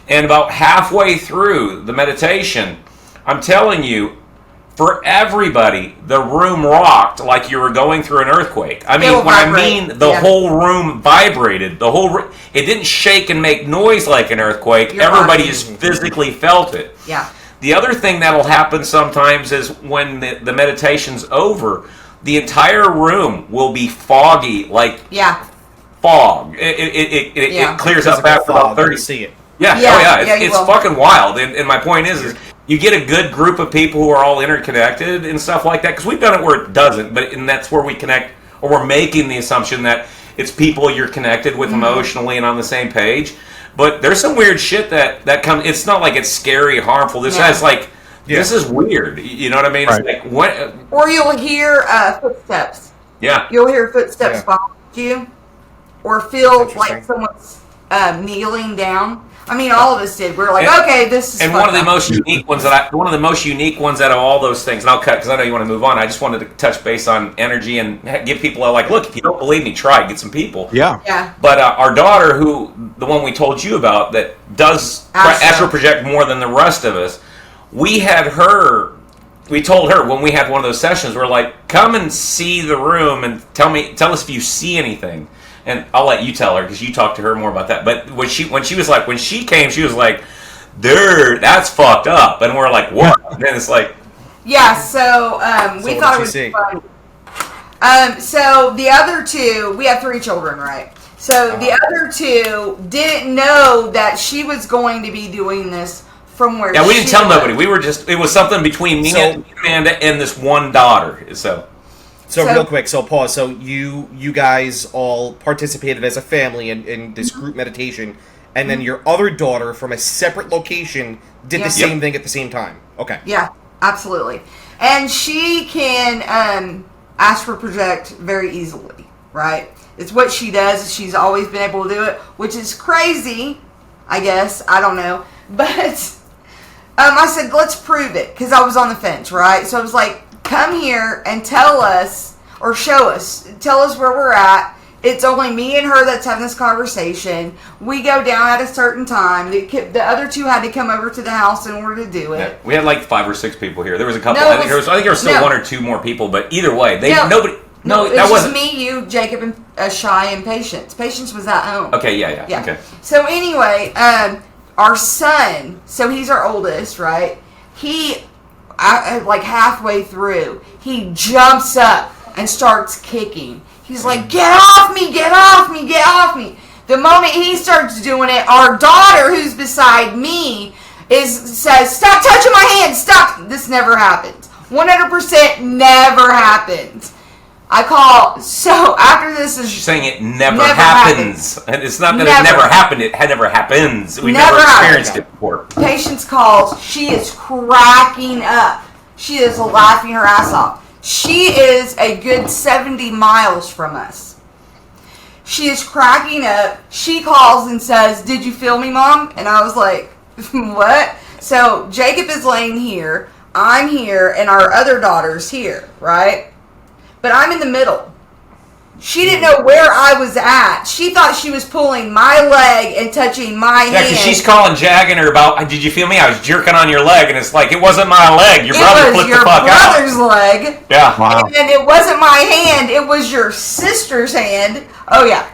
And about halfway through the meditation, I'm telling you, for everybody, the room rocked like you were going through an earthquake. I mean, when I mean the whole room vibrated, it didn't shake and make noise like an earthquake. Everybody just physically felt it. Yeah. The other thing that'll happen sometimes is when the meditation's over, the entire room will be foggy, like fog. It clears up after about 30. See it. Yeah. It's fucking wild. And my point is you get a good group of people who are all interconnected and stuff like that, because we've done it where it doesn't, and that's where we connect, or we're making the assumption that it's people you're connected with emotionally and on the same page. But there's some weird shit that comes. It's not like it's scary, harmful. This has this is weird. You know what I mean? Right. It's like what? Or you'll hear footsteps. Yeah. You'll hear footsteps behind you, or feel like someone's kneeling down. I mean, all of us did. We're like, okay, this is. And one of the most unique ones out of all those things, and I'll cut because I know you want to move on. I just wanted to touch base on energy and give people look. If you don't believe me, try get some people. Yeah. But our daughter, the one we told you about, that does astral project more than the rest of us, we told her when we had one of those sessions, we're like, come and see the room and tell us if you see anything. And I'll let you tell her because you talked to her more about that. But when she came, she was like, "Dude, that's fucked up." And we're like, "What?" And then it's like, So we thought it was fun. So the other two, we have 3 children, right? So the other two didn't know that she was going to be doing this from where. Yeah, we didn't tell nobody. We were it was something between me and Amanda and this one daughter. So real quick, pause. So you guys all participated as a family in this group meditation, and then your other daughter from a separate location did the same thing at the same time. Okay. Yeah, absolutely. And she can astral project very easily, right? It's what she does. She's always been able to do it, which is crazy, I guess. I don't know. But I said, let's prove it, because I was on the fence, right? So I was like, come here and tell us, or tell us where we're at. It's only me and her that's having this conversation. We go down at a certain time. The other 2 had to come over to the house in order to do it. Yeah, we had like 5 or 6 people here. There was a couple. I think there was still 1 or 2 more people. But either way, nobody. No, it was just me, you, Jacob, and Shy, and Patience. Patience was at home. Okay, yeah. Okay. So anyway, our son. So he's our oldest, right? Like halfway through, he jumps up and starts kicking. He's like, get off me, get off me, get off me. The moment he starts doing it, our daughter, who's beside me, says, stop touching my hand, stop. This never happens. 100% never happens. So after this is... She's saying it never happens. And it's not that it never happened, it never happens. We never experienced it before. Patience calls. She is cracking up. She is laughing her ass off. She is a good 70 miles from us. She is cracking up. She calls and says, did you feel me, Mom? And I was like, what? So Jacob is laying here. I'm here. And our other daughter's here, right? But I'm in the middle. She didn't know where I was at. She thought she was pulling my leg and touching my hand. Yeah, because she's calling, jagging her about, did you feel me? I was jerking on your leg. And it's like, it wasn't my leg. Your brother flipped the fuck out. It was your brother's leg. Yeah. Wow. And it wasn't my hand. It was your sister's hand. Oh, yeah.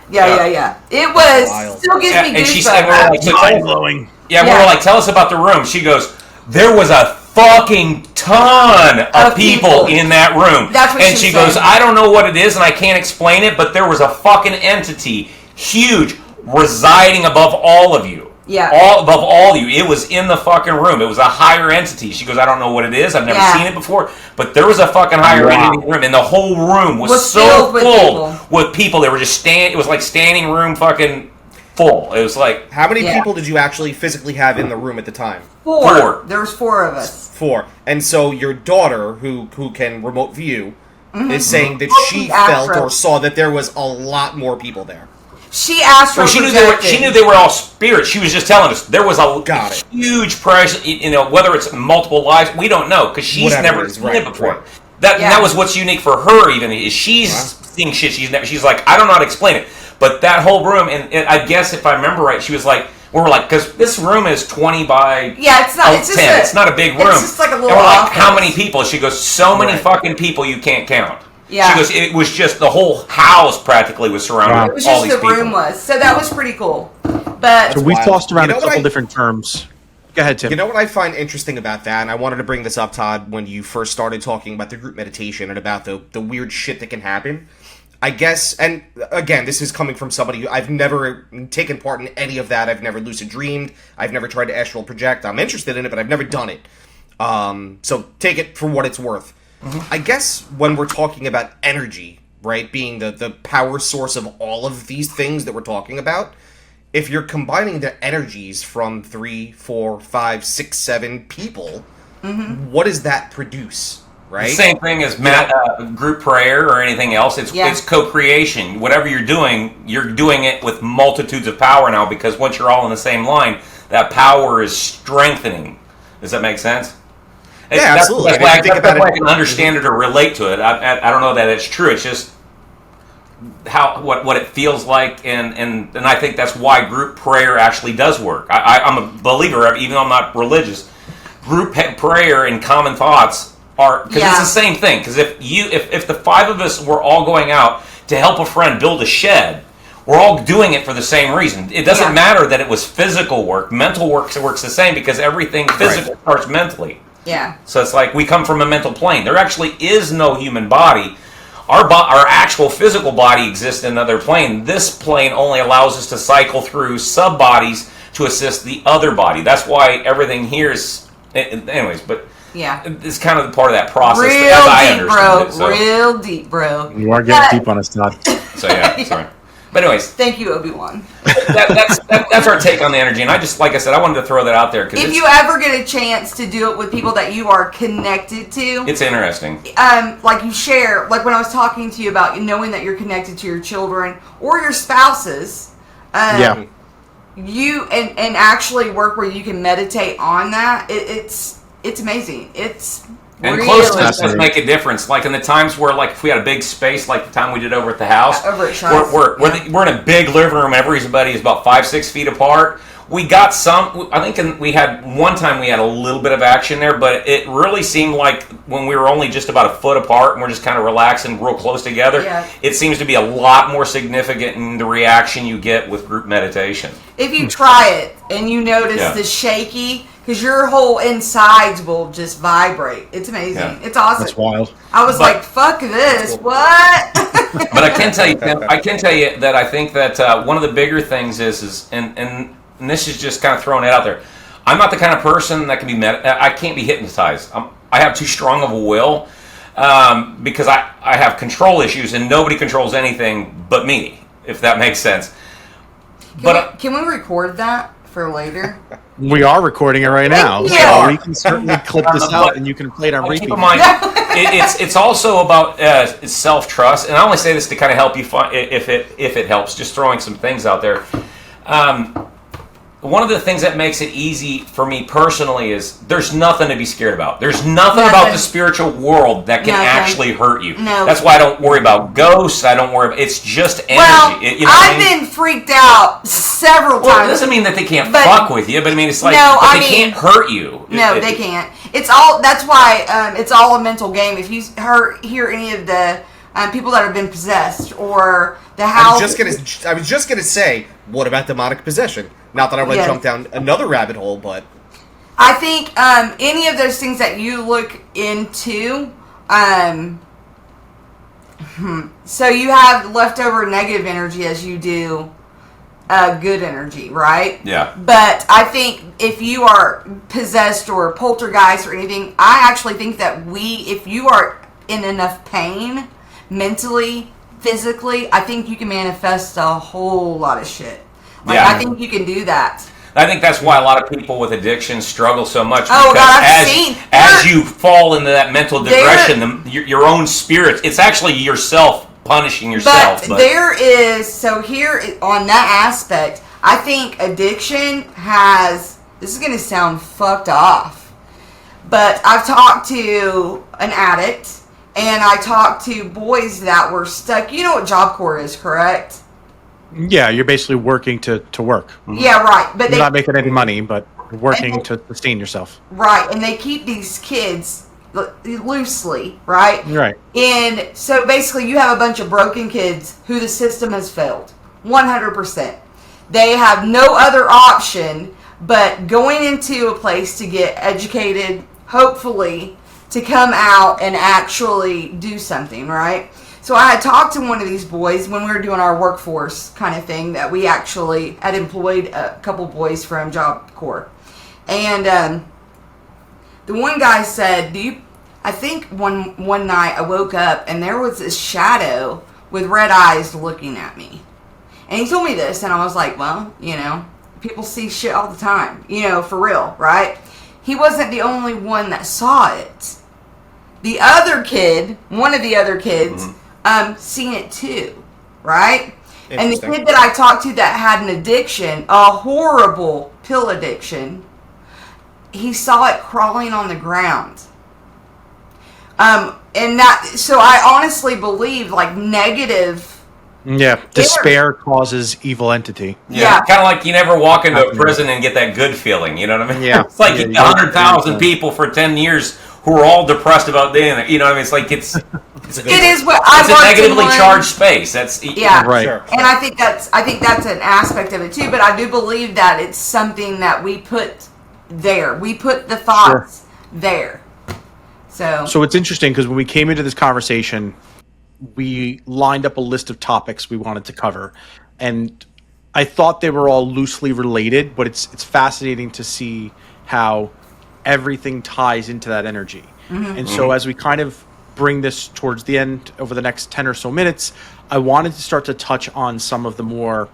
It was, wild. Still gives me goosebumps. And she said, mind-blowing. Yeah, we were like, tell us about the room. She goes, there was a fucking ton of people in that room. That's what she goes, I don't know what it is and I can't explain it, but there was a fucking entity, huge, residing above all of you. Yeah. Above all of you. It was in the fucking room. It was a higher entity. She goes, I don't know what it is. I've never seen it before. But there was a fucking higher entity in the room. And the whole room was so full with people. They were just it was like standing room fucking full. It was like... How many people did you actually physically have in the room at the time? 4. There was 4 of us. 4. And so your daughter, who can remote view, is saying that she felt or saw that there was a lot more people there. She asked her. She knew they were all spirits. She was just telling us there was a huge presence. You know, whether it's multiple lives, we don't know because she's never seen it before. Right. That was what's unique for her. Even is she's seeing shit she's like, I don't know how to explain it. But that whole room, and I guess if I remember right, she was like, We're like, because this room is 20 by it's not. It's 10. It's not a big room. It's just like a little. And we're like, office. how many people? She goes, so many Right. fucking people you can't count. Yeah. She goes, it was just the whole house practically was surrounded Wow. It was with all just these the people. room was. So that was pretty cool. But So we wild. tossed around You know a what couple I- different terms. Go ahead, Tim. You know what I find interesting about that, and I wanted to bring this up, Todd, when you first started talking about the group meditation and about the weird shit that can happen. I guess, and again, this is coming from somebody who I've never taken part in any of that. I've never lucid dreamed. I've never tried to astral project. I'm interested in it, but I've never done it. So take it for what it's worth. I guess when we're talking about energy, right, being the power source of all of these things that we're talking about, if you're combining the energies from 3, 4, 5, 6, 7 people, what does that produce? Right? The same thing as group prayer or anything else. It's co-creation. Whatever you're doing it with multitudes of power now, because once you're all in the same line, that power is strengthening. Does that make sense? Yeah, absolutely. That's why I can understand it or relate to it. I don't know that it's true. It's just what it feels like, and I think that's why group prayer actually does work. I'm a believer, even though I'm not religious. Group prayer and common thoughts are, because it's the same thing. Because if the 5 of us were all going out to help a friend build a shed, we're all doing it for the same reason. It doesn't matter that it was physical work. Mental work works the same, because everything physical starts mentally. yeah. So it's like we come from a mental plane. There actually is no human body. Our actual physical body exists in another plane. This plane only allows us to cycle through sub-bodies to assist the other body. That's why everything here is... Anyways, but... Yeah. It's kind of part of that process, Real as I deep, bro. understand it. So, Real deep, bro. You are getting deep on us, Todd. so yeah, sorry. But anyways, Thank you, Obi-Wan. that's our take on the energy. And I just, like I said, I wanted to throw that out there, because If you ever get a chance to do it with people that you are connected to, it's interesting. like you share, like when I was talking to you about knowing that you're connected to your children or your spouses, Yeah. you and actually work where you can meditate on that. It's amazing. It's And really closeness does make a difference. Like in the times where, like, if we had a big space, like the time we did over at the house, over at Shaw's, we're in a big living room. Everybody is about 5-6 feet apart. We got some. I think we had one time we had a little bit of action there, but it really seemed like when we were only just about a foot apart and we're just kind of relaxing, real close together. Yeah. It seems to be a lot more significant in the reaction you get with group meditation. If you try it and you notice the shaky, because your whole insides will just vibrate. It's amazing. Yeah. It's awesome. That's wild. I was like, fuck this. What? But I can tell you, Tim, that I think that one of the bigger things is and this is just kind of throwing it out there. I'm not the kind of person that can be I can't be hypnotized. I have too strong of a will, because I have control issues, and nobody controls anything but me, if that makes sense. Can we record that for later? We are recording it right now, you. so we can certainly clip this out and you can play it on repeat. Keep in mind, it's also about self-trust, and I only say this to kind of help you find, if it helps, just throwing some things out there. One of the things that makes it easy for me personally is there's nothing to be scared about. There's nothing about the spiritual world that can actually hurt you. No. That's why I don't worry about ghosts. I don't worry about... It's just energy. Well, You know what I I've mean? been freaked out several Well, it times. doesn't mean that they can't But- fuck with you, but I mean, it's like, No, but I they mean- can't hurt you. No, they can't. It's all. That's why it's all a mental game. If you hear any of the people that have been possessed or the house, I was just gonna say, what about demonic possession? Not that I want to jump down another rabbit hole, but I think any of those things that you look into. So you have leftover negative energy as you do good energy, right? Yeah. But I think if you are possessed or poltergeist or anything, I actually think that if you are in enough pain, mentally, physically, I think you can manifest a whole lot of shit. Like, Yeah. I think you can do that. I think that's why a lot of people with addiction struggle so much. Oh, because God, I've seen. as you fall into that mental depression, your own spirit, it's actually yourself punishing yourself. But there is, so here on that aspect, I think addiction has, this is going to sound fucked off, but I've talked to an addict, and I talked to boys that were stuck. You know what Job Corps is, correct? Yeah, you're basically working to work. Yeah, right. But You're not making any money, but working to sustain yourself. right, and they keep these kids loosely, right? Right. And so basically, you have a bunch of broken kids who the system has failed 100%. They have no other option but going into a place to get educated, hopefully, to come out and actually do something, right? So I had talked to one of these boys when we were doing our workforce kind of thing that we actually had employed a couple boys from Job Corps. And the one guy said, I think one night I woke up and there was this shadow with red eyes looking at me. And he told me this, and I was like, well, people see shit all the time, for real, right? He wasn't the only one that saw it. The other kid, one of the other kids, seen it too, right? And the kid that I talked to that had an addiction, a horrible pill addiction, he saw it crawling on the ground. So I honestly believe negative. Yeah, despair causes evil entity. Yeah. Kind of like you never walk into a prison and get that good feeling, you know what I mean? Yeah. It's like 100,000 people for 10 years who are all depressed about doing it. You know what I mean? It's like it's it is what I it's a negatively charged space. That's right. Sure. And I think that's an aspect of it too, but I do believe that it's something that we put there. We put the thoughts there. So it's interesting because when we came into this conversation, we lined up a list of topics we wanted to cover, and I thought they were all loosely related, but it's fascinating to see how everything ties into that energy. And so as we kind of bring this towards the end over the next 10 or so minutes, I wanted to start to touch on some of the more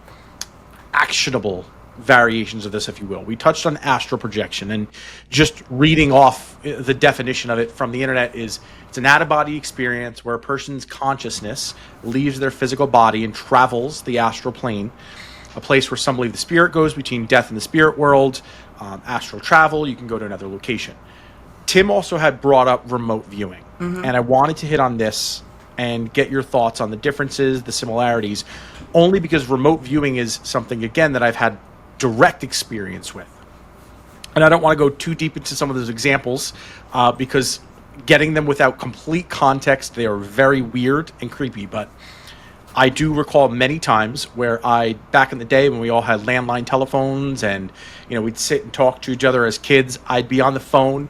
actionable variations of this, if you will. We touched on astral projection, and just reading off the definition of it from the internet is it's an out-of-body experience where a person's consciousness leaves their physical body and travels the astral plane, a place where some believe the spirit goes between death and the spirit world. Astral travel, you can go to another location. Tim also had brought up remote viewing, and I wanted to hit on this and get your thoughts on the differences, the similarities, only because remote viewing is something, again, that I've had direct experience with. And I don't want to go too deep into some of those examples because getting them without complete context, they are very weird and creepy. But I do recall many times where back in the day when we all had landline telephones and, we'd sit and talk to each other as kids, I'd be on the phone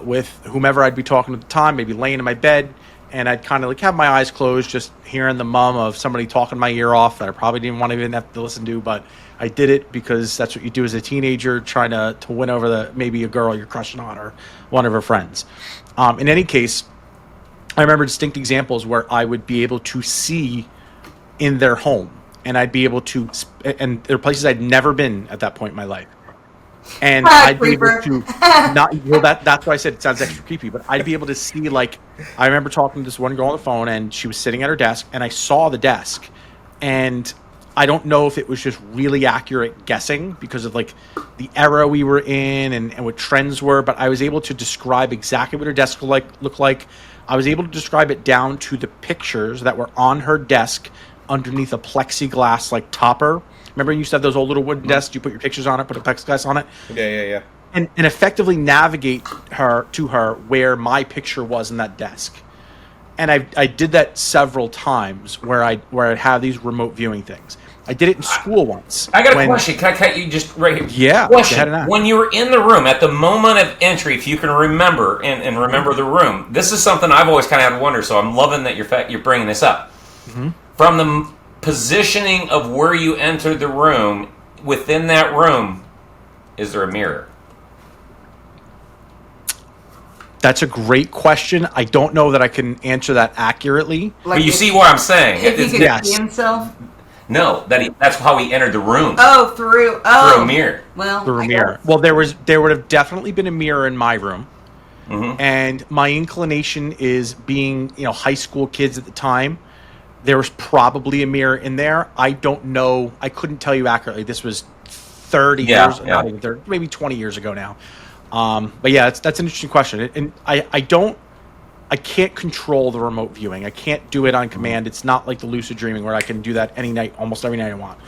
with whomever I'd be talking at the time, maybe laying in my bed, and I'd kind of have my eyes closed, just hearing the mum of somebody talking my ear off that I probably didn't want to even have to listen to, but I did it because that's what you do as a teenager, trying to win over maybe a girl you're crushing on or one of her friends. In any case, I remember distinct examples where I would be able to see in their home, and I'd be able to, and there are places I'd never been at that point in my life. And I'd be able to that's why I said it sounds extra creepy, but I'd be able to see, I remember talking to this one girl on the phone, and she was sitting at her desk, and I saw the desk, and I don't know if it was just really accurate guessing because of the era we were in and what trends were, but I was able to describe exactly what her desk looked like. I was able to describe it down to the pictures that were on her desk underneath a plexiglass topper. Remember you used to have those old little wooden desks, you put your pictures on it, put a plexiglass on it? Yeah. And effectively navigate her where my picture was in that desk. And I did that several times where I'd have these remote viewing things. I did it in school once. I got a question. Can I cut you just right here? Yeah. Question. When you were in the room, at the moment of entry, if you can remember and remember the room, this is something I've always kind of had to wonder, so I'm loving that you're bringing this up. From the positioning of where you entered the room, within that room, is there a mirror? That's a great question. I don't know that I can answer that accurately. But you see what I'm saying? If he could see himself? No, that's how he entered the room. Oh, through a mirror. Well, through a mirror. Well, there would have definitely been a mirror in my room. And my inclination is being, high school kids at the time, there was probably a mirror in there. I don't know. I couldn't tell you accurately. This was 30 years, not even 30, maybe 20 years ago now. But yeah, that's an interesting question. And I I can't control the remote viewing. I can't do it on command. It's not like the lucid dreaming where I can do that any night, almost every night I want.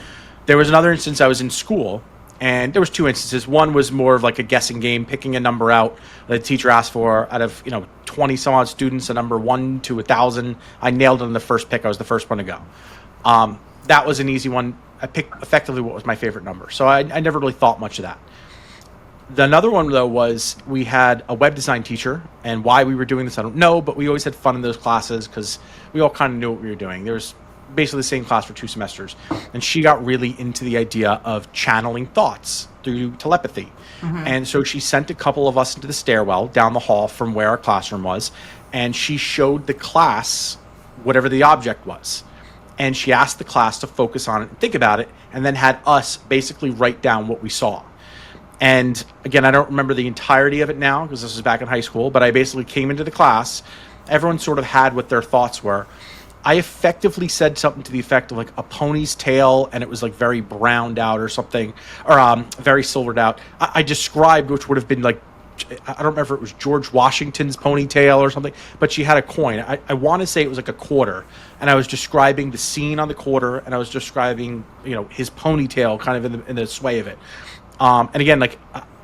There was another instance I was in school, and there was two instances. One was more of like a guessing game, picking a number out that the teacher asked for out of 20 some odd students, a number 1 to 1,000. I nailed it on the first pick. I was the first one to go. That was an easy one. I picked effectively what was my favorite number, so I never really thought much of that. Another one, though, was we had a web design teacher, and why we were doing this, I don't know, but we always had fun in those classes because we all kind of knew what we were doing. There was basically the same class for 2 semesters, and she got really into the idea of channeling thoughts through telepathy. And so she sent a couple of us into the stairwell down the hall from where our classroom was, and she showed the class whatever the object was. And she asked the class to focus on it and think about it, and then had us basically write down what we saw. And again, I don't remember the entirety of it now because this was back in high school, but I basically came into the class. Everyone sort of had what their thoughts were. I effectively said something to the effect of like a pony's tail, and it was like very browned out or something, or very silvered out. I described which would have been like, I don't remember if it was George Washington's ponytail or something, but she had a coin. I want to say it was like a quarter, and I was describing the scene on the quarter, and I was describing his ponytail kind of in the sway of it. And again, like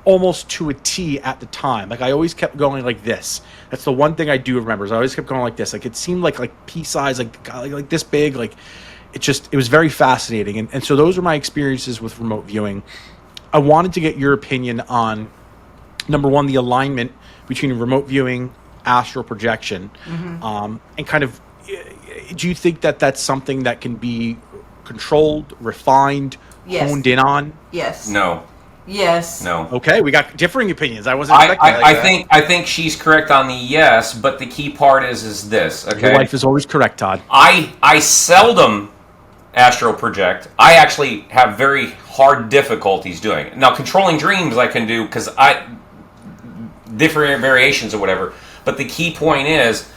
almost to a T at the time. Like I always kept going like this. That's the one thing I do remember. Is I always kept going like this. Like it seemed like pea size, like this big. Like it was very fascinating. And so those are my experiences with remote viewing. I wanted to get your opinion on number one, the alignment between remote viewing, astral projection, and kind of. Do you think that that's something that can be controlled, refined, honed in on? Yes. No. Yes. No. Okay, we got differing opinions. I wasn't expecting that. I think she's correct on the yes, but the key part is this. Okay. Your wife is always correct, Todd. I seldom astral project. I actually have very hard difficulties doing it. Now, controlling dreams I can do because different variations or whatever. But the key point is,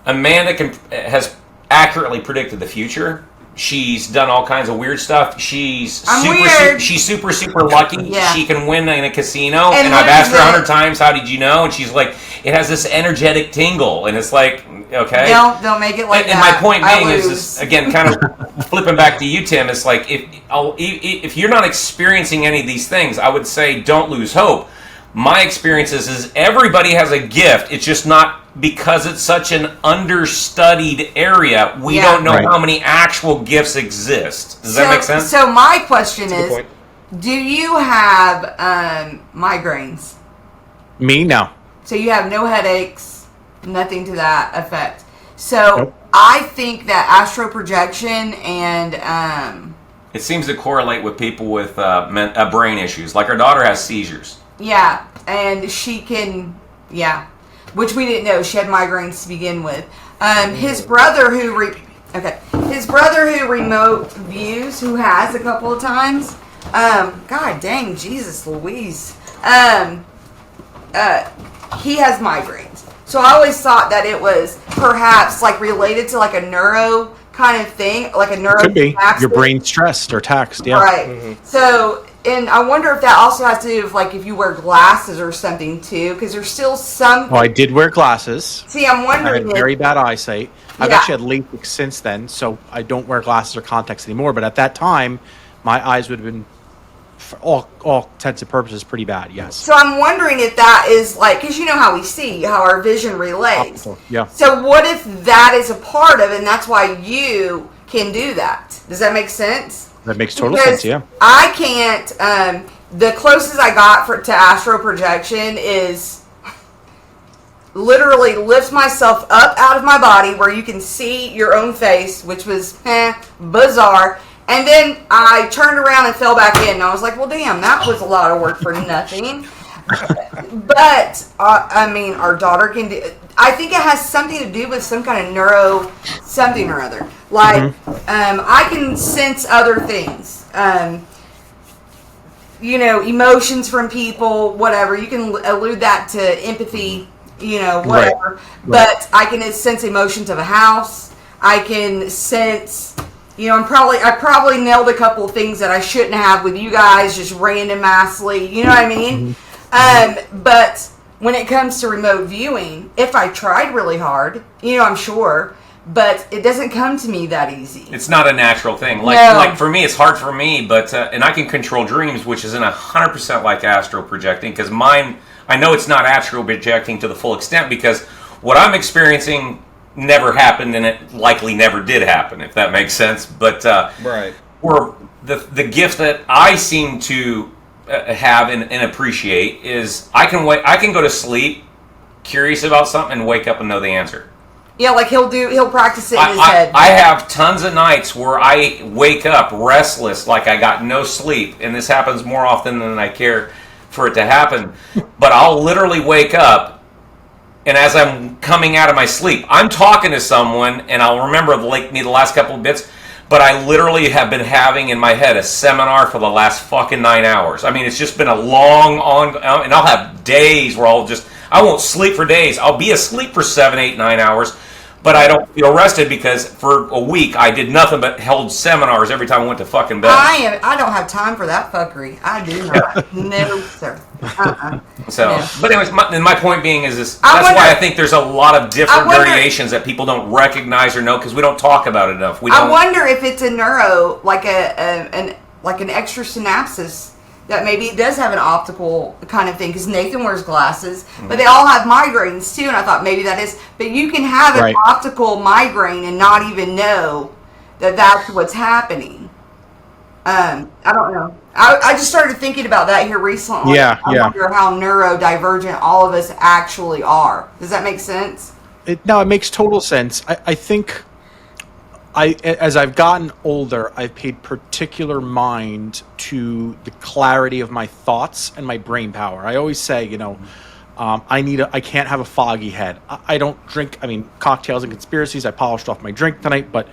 Amanda has accurately predicted the future. She's done all kinds of weird stuff. She's super lucky. Yeah. She can win in a casino. And I've asked her 100 times, how did you know? And she's like, it has this energetic tingle. And it's like, okay. Don't make it like that. And my point being is this, again, kind of flipping back to you, Tim, it's like, if you're not experiencing any of these things, I would say don't lose hope. My experience is everybody has a gift. It's just not because it's such an understudied area. We don't know how many actual gifts exist. Does that make sense? So my question is, do you have migraines? Me, no. So you have no headaches, nothing to that effect. So I think that astral projection and it seems to correlate with people with brain issues. Like our daughter has seizures. Yeah, and she can, which we didn't know. She had migraines to begin with. His brother who remote views, who has a couple of times. God dang, Jesus Louise. He has migraines. So I always thought that it was perhaps like related to like a neuro kind of thing, like a neuro. Could be your brain stressed or taxed. Yeah. Right. Mm-hmm. So. And I wonder if that also has to do with, like, if you wear glasses or something, too, because there's still some... Oh, I did wear glasses. See, I'm wondering... I had very bad eyesight. I've actually had LASIK since then, so I don't wear glasses or contacts anymore. But at that time, my eyes would have been, for all intents and purposes, pretty bad, yes. So I'm wondering if that is, like... Because you know how we see, how our vision relays. Yeah. So what if that is a part of it, and that's why you can do that? Does that make sense? That makes total sense, yeah. I can't, the closest I got to astral projection is literally lift myself up out of my body where you can see your own face, which was bizarre. And then I turned around and fell back in. And I was like, well, damn, that was a lot of work for nothing. But, I mean, our daughter can do... I think it has something to do with some kind of neuro something or other. Like, I can sense other things. Emotions from people, whatever. You can allude that to empathy, whatever. Right. But I can sense emotions of a house. I can sense... I probably nailed a couple of things that I shouldn't have with you guys, just random massly. You know what I mean? But when it comes to remote viewing, if I tried really hard, I'm sure, but it doesn't come to me that easy. It's not a natural thing. No. Like for me, it's hard for me, but and I can control dreams, which isn't 100% like astral projecting, because mine, I know it's not astral projecting to the full extent, because what I'm experiencing never happened, and it likely never did happen, if that makes sense. But right. Or the gift that I seem to have and appreciate is I can go to sleep curious about something and wake up and know the answer. Yeah, like he'll practice it in his head. I have tons of nights where I wake up restless, like I got no sleep, and this happens more often than I care for it to happen. But I'll literally wake up, and as I'm coming out of my sleep, I'm talking to someone, and I'll remember the last couple of bits, but I literally have been having in my head a seminar for the last fucking 9 hours. I mean, it's just been a long and I'll have days where I won't sleep for days. I'll be asleep for 7, 8, 9 hours, but I don't feel rested because for a week I did nothing but held seminars every time I went to fucking bed. I don't have time for that fuckery. I do not. No, sir. So, no. But anyways, my point being is this. That's why I think there's a lot of different variations that people don't recognize or know because we don't talk about it enough. I wonder if it's a neuro, like an extra synapses. That maybe it does have an optical kind of thing, because Nathan wears glasses, but they all have migraines too, and I thought maybe that is. But you can have an optical migraine and not even know that that's what's happening. I don't know. I just started thinking about that here recently. I wonder how neurodivergent all of us actually are. Does that make sense? It makes total sense. I think as I've gotten older, I've paid particular mind to the clarity of my thoughts and my brain power. I always say, I can't have a foggy head. I don't drink, cocktails and conspiracies. I polished off my drink tonight, but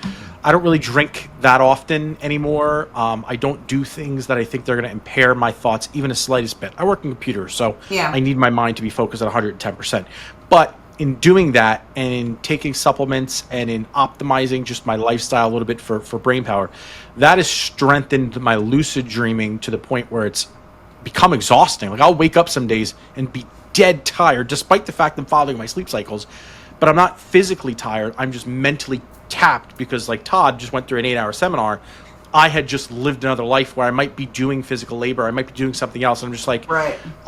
I don't really drink that often anymore. I don't do things that I think they're going to impair my thoughts even the slightest bit. I work in computers, so I need my mind to be focused at 110%. But in doing that and in taking supplements and in optimizing just my lifestyle a little bit for brain power, that has strengthened my lucid dreaming to the point where it's become exhausting. Like I'll wake up some days and be dead tired, despite the fact I'm following my sleep cycles, but I'm not physically tired. I'm just mentally tapped because, like Todd just went through an 8-hour seminar. I had just lived another life where I might be doing physical labor. I might be doing something else. And I'm just like,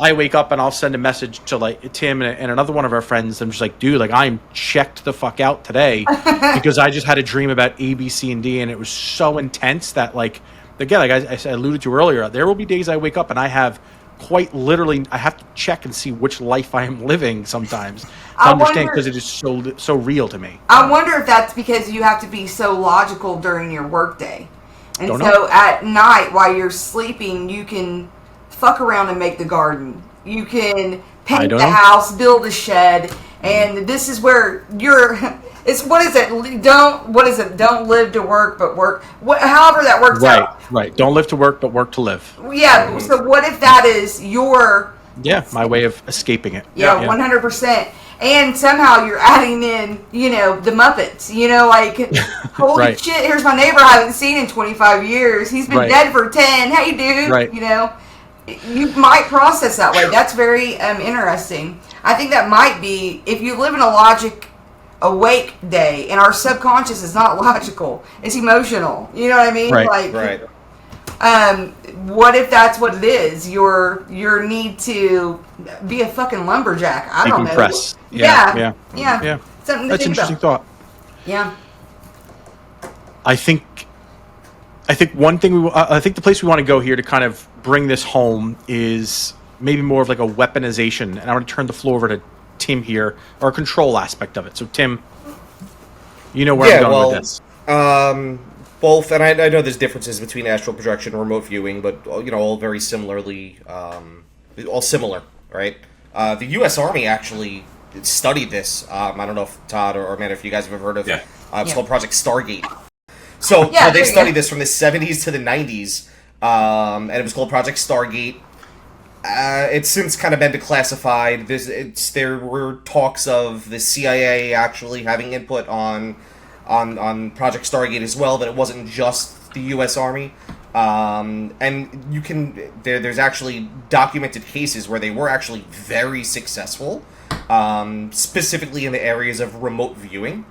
I wake up and I'll send a message to like Tim and another one of our friends. I'm just like, dude, like I'm checked the fuck out today because I just had a dream about A, B, C, and D. And it was so intense that like, again, like I alluded to earlier, there will be days I wake up and I have quite literally, I have to check and see which life I am living sometimes to understand because it is so real to me. I wonder if that's because you have to be so logical during your workday. And so at night, while you're sleeping, you can fuck around and make the garden. You can paint the house, build a shed, and this is where you're. It's what is it? Don't live to work, but work. However that works out. Right. Don't live to work, but work to live. Yeah. So what if that is your? Yeah, my way of escaping it. Yeah, 100%. And somehow you're adding in, the Muppets. Like, holy shit, here's my neighbor I haven't seen in 25 years. He's been dead for 10. Hey, dude. Right. You might process that way. That's very interesting. I think that might be, if you live in a logic awake day, and our subconscious is not logical, it's emotional. You know what I mean? Right. What if that's what it is? Your need to be a fucking lumberjack. I don't know. Decompress. Yeah. That's Something to think an interesting about. thought. Yeah. I think one thing I think the place we want to go here to kind of bring this home is maybe more of like a weaponization, and I want to turn the floor over to Tim here, or a control aspect of it. So Tim, where I'm going with this. Both, and I know there's differences between astral projection and remote viewing, but all very similarly, all similar, right? The U.S. Army actually studied this. I don't know if Todd or Amanda, if you guys have ever heard of it. It's called Project Stargate. So they studied this from the 70s to the 90s, and it was called Project Stargate. It's since kind of been declassified. There were talks of the CIA actually having input on Project Stargate as well, that it wasn't just the U.S. Army. And you can there's actually documented cases where they were actually very successful, specifically in the areas of remote viewing.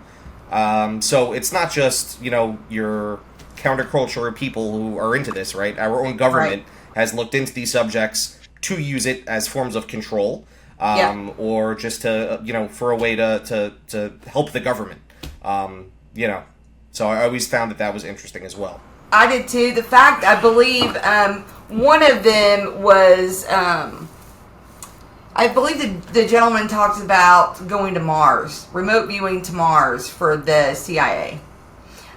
So it's not just your counterculture people who are into this, right? Our own government has looked into these subjects to use it as forms of control, or just to for a way to help the government. So I always found that was interesting as well. I did too. The fact, I believe, one of them was, I believe the gentleman talked about going to Mars, remote viewing to Mars for the CIA.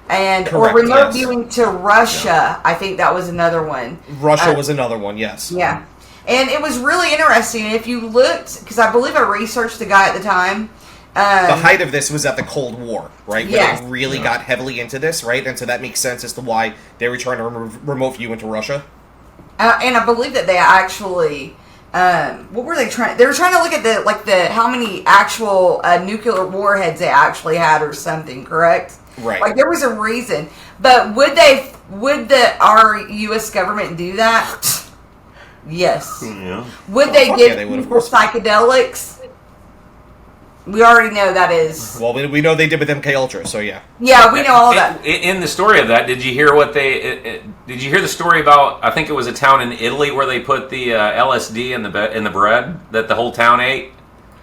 And Correct, or remote yes. viewing to Russia. I think that was another one. Russia was another one, yes. Yeah. And it was really interesting. If you looked, because I believe I researched the guy at the time. The height of this was at the Cold War, right? Yes. When they really got heavily into this, right? And so that makes sense as to why they were trying to remote view into Russia. And I believe that they actually, what were they trying? They were trying to look at the how many actual nuclear warheads they actually had or something. Correct? Right. Like there was a reason. But would our U.S. government do that? Yes. Yeah. Would they fuck give yeah, they would, of people course. psychedelics? We already know that is. Well, we know they did with MK Ultra, so yeah. Yeah, we know all that. In the story of that, did you hear did you hear the story about? I think it was a town in Italy where they put the LSD in the bread that the whole town ate.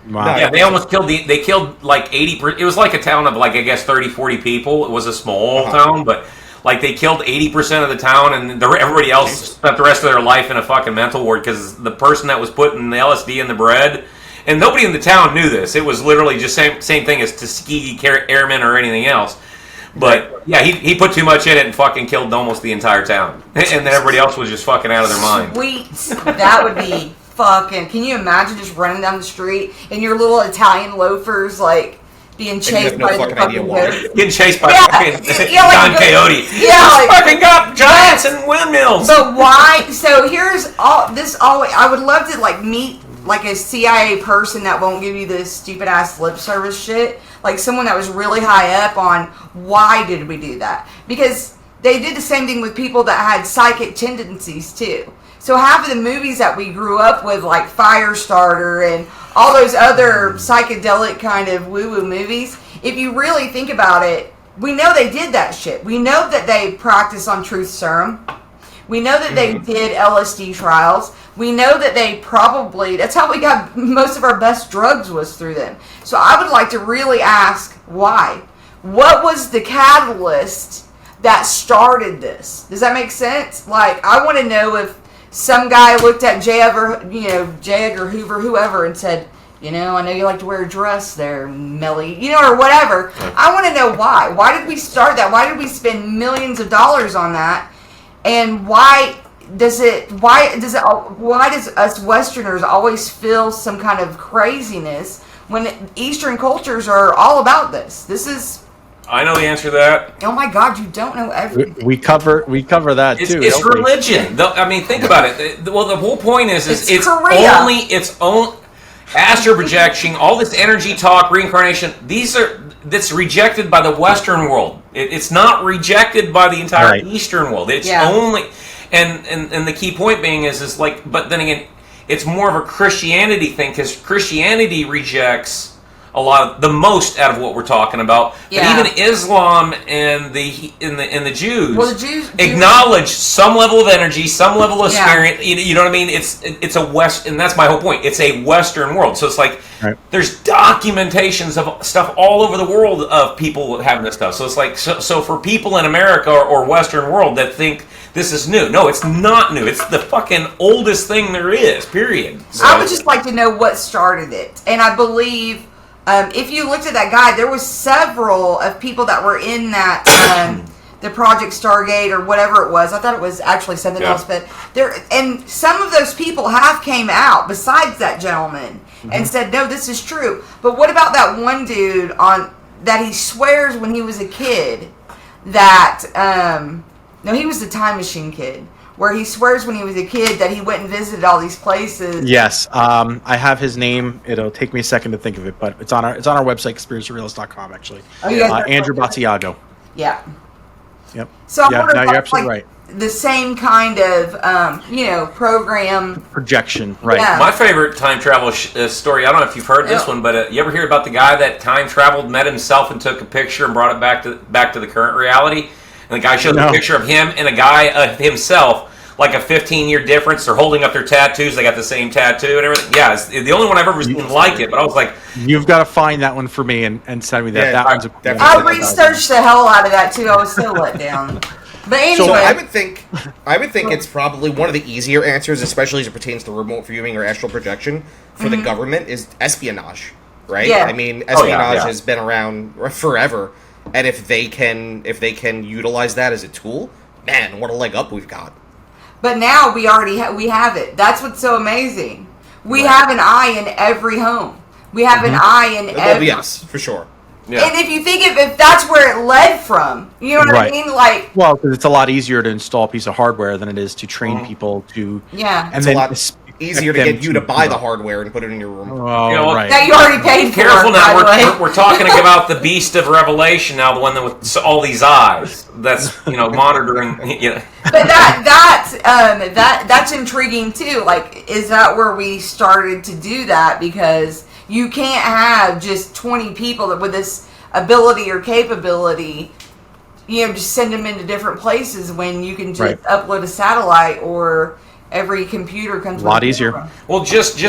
Wow. No, Yeah, they almost killed they killed like 80%. It was like a town of like I guess 30, 40 people. It was a small town, but like they killed 80% of the town, and everybody else spent the rest of their life in a fucking mental ward because the person that was putting the LSD in the bread. And nobody in the town knew this. It was literally just same thing as Tuskegee Airmen or anything else. But yeah, he put too much in it and fucking killed almost the entire town. And then everybody else was just fucking out of their mind. Sweet. That would be fucking. Can you imagine just running down the street and your little Italian loafers like being chased no by fucking the idea fucking why. ghost? Getting chased by Yeah, fucking yeah, like Don the- Quixote. yeah, He's like- fucking got giants and windmills. But why? So here's all this. All I would love to like meet like a CIA person that won't give you this stupid ass lip service shit. Like someone that was really high up on why did we do that? Because they did the same thing with people that had psychic tendencies too. So half of the movies that we grew up with, like Firestarter and all those other psychedelic kind of woo-woo movies, if you really think about it, we know they did that shit. We know that they practiced on truth serum. We know that they did LSD trials. We know that they probably, that's how we got most of our best drugs was through them. So I would like to really ask why. What was the catalyst that started this? Does that make sense? Like, I want to know if some guy looked at J. Edgar Hoover, whoever, and said, I know you like to wear a dress there, Melly, or whatever. I want to know why. Why did we start that? Why did we spend millions of dollars on that? And why does us Westerners always feel some kind of craziness when Eastern cultures are all about this? This is, I know the answer to that. oh my God, you don't know everything. We cover that too. It's don't we? religion. I mean, think about it. Well, the whole point is it's Korea. only its own astral projection, all this energy talk, reincarnation. That's rejected by the Western world. It's not rejected by the entire Eastern world. It's only, and the key point being is like, but then again, it's more of a Christianity thing because Christianity rejects the most out of what we're talking about. Yeah. But even Islam and the Jews, Well, the Jews acknowledge some level of energy, some level of Yeah. spirit. You know what I mean? It's a West, and that's my whole point. It's a Western world, so it's like there's documentations of stuff all over the world of people having this stuff. So it's like so for people in America or Western world that think this is new, no, it's not new. It's the fucking oldest thing there is. Period. So, I would just like to know what started it, and I believe. If you looked at that guide, there was several of people that were in that the Project Stargate or whatever it was. I thought it was actually something else, but there and some of those people have came out besides that gentleman and said, "No, this is true." But what about that one dude that he swears when he was a kid that no, he was the Time Machine kid. Where he swears when he was a kid that he went and visited all these places. Yes, I have his name. It'll take me a second to think of it, but it's on our website, conspiracyrealist.com, actually. Oh, you guys Andrew Batiago. Yeah. Yep. So I yeah, wonder no, if you're that's absolutely like, right. the same kind of, program. Projection, right? Yeah. My favorite time travel story. I don't know if you've heard this one, but you ever hear about the guy that time traveled, met himself, and took a picture and brought it back to the current reality? And the guy showed a picture of him and a guy himself, like a 15-year difference. They're holding up their tattoos. They got the same tattoo and everything. Yeah, it's the only one I've ever seen like it. But I was like, you've got to find that one for me and send me that. That one's I researched the hell out of that too. I was so let down. But anyway, so I would think it's probably one of the easier answers, especially as it pertains to remote viewing or astral projection for the government, is espionage, right? Yeah. I mean, espionage has been around forever, and if they can utilize that as a tool, man, what a leg up we've got. But now we already we have it. That's what's so amazing. We have an eye in every home. We have an eye in every. Yes, for sure. yeah. And if you think if that's where it led from, you know what I mean? Like, well, because it's a lot easier to install a piece of hardware than it is to train people to. Yeah. And It's then a lot easier to get you to buy the hardware and put it in your room. Oh, right. that you already paid for. Careful now. by the way. We're talking about the beast of Revelation now, the one that with all these eyes. That's monitoring. But that's intriguing too. Like, is that where we started to do that? Because you can't have just 20 people that with this ability or capability, just send them into different places when you can just upload a satellite, or every computer comes a lot easier. Well, just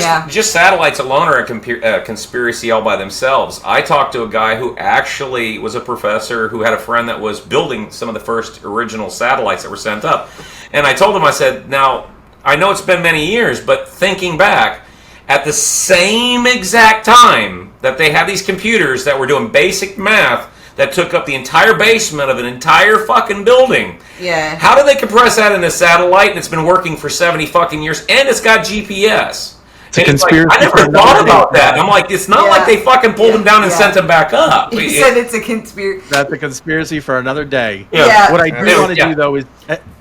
satellites alone are a conspiracy all by themselves. I talked to a guy who actually was a professor who had a friend that was building some of the first original satellites that were sent up. And I told him, I said, now, I know it's been many years, but thinking back, at the same exact time that they had these computers that were doing basic math that took up the entire basement of an entire fucking building. Yeah. How do they compress that in a satellite, and it's been working for 70 fucking years, and it's got GPS? It's a conspiracy. I never thought about that. I'm like, it's not like they fucking pulled them down and sent them back up. He said it's a conspiracy. That's a conspiracy for another day. Yeah. What I do want to do, though, is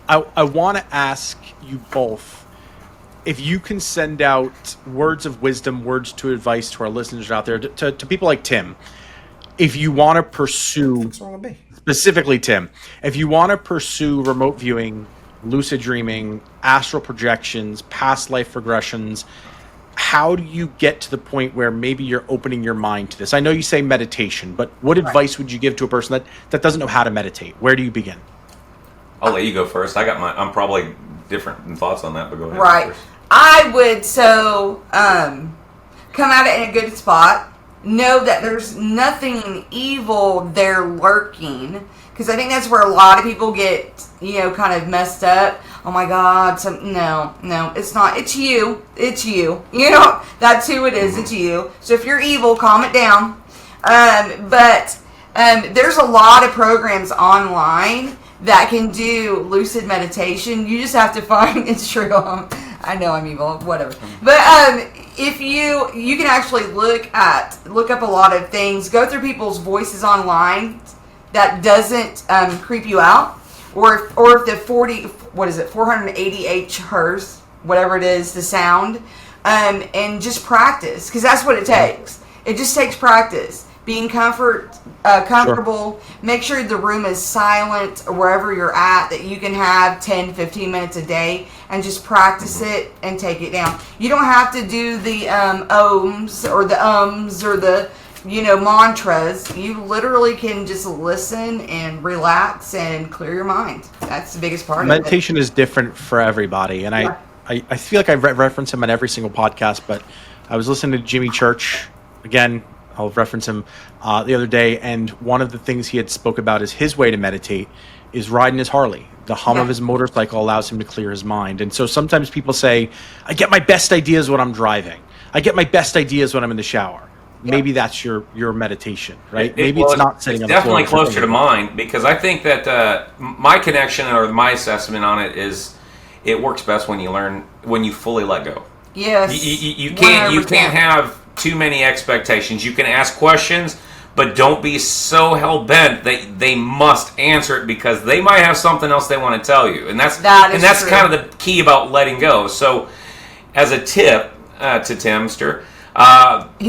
I want to ask you both if you can send out words of wisdom, words to advice to our listeners out there, to people like Tim. If you want to pursue, specifically Tim, if you want to pursue remote viewing, lucid dreaming, astral projections, past life regressions, how do you get to the point where maybe you're opening your mind to this? I know you say meditation, but what advice would you give to a person that doesn't know how to meditate? Where do you begin? I'll let you go first. I'm probably different in thoughts on that, but go ahead. Right. First. I would come at it in a good spot. Know that there's nothing evil there lurking, because I think that's where a lot of people get kind of messed up. Oh my God! No, it's not. It's you. That's who it is. It's you. So if you're evil, calm it down. But there's a lot of programs online that can do lucid meditation. You just have to find. It's true. I know I'm evil, whatever. But if you can actually look up a lot of things, go through people's voices online that doesn't creep you out, or if the 480 Hz, whatever it is, the sound, and just practice, because that's what it takes. It just takes practice. Being comfortable, make sure the room is silent wherever you're at, that you can have 10, 15 minutes a day and just practice it and take it down. You don't have to do the ohms or the ums or the mantras. You literally can just listen and relax and clear your mind. That's the biggest part of it. Meditation is different for everybody, and I feel like I reference him on every single podcast, but I was listening to Jimmy Church again. I'll reference him the other day, and one of the things he had spoke about is his way to meditate is riding his Harley. The hum of his motorcycle allows him to clear his mind. And so sometimes people say, I get my best ideas when I'm driving. I get my best ideas when I'm in the shower. Maybe that's your meditation, right? Maybe it's not sitting on the floor. Definitely closer to mine, because I think that my connection or my assessment on it is it works best when you fully let go. Yes. You can't have too many expectations. You can ask questions, but don't be so hell-bent that they must answer it, because they might have something else they want to tell you. And that's true. Kind of the key about letting go. So as a tip to Timster,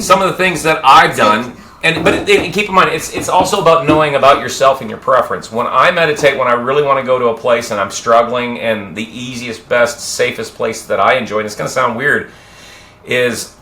some of the things that I've done keep in mind, it's also about knowing about yourself and your preference. When I meditate, when I really want to go to a place and I'm struggling, and the easiest, best, safest place that I enjoy, and it's going to sound weird, is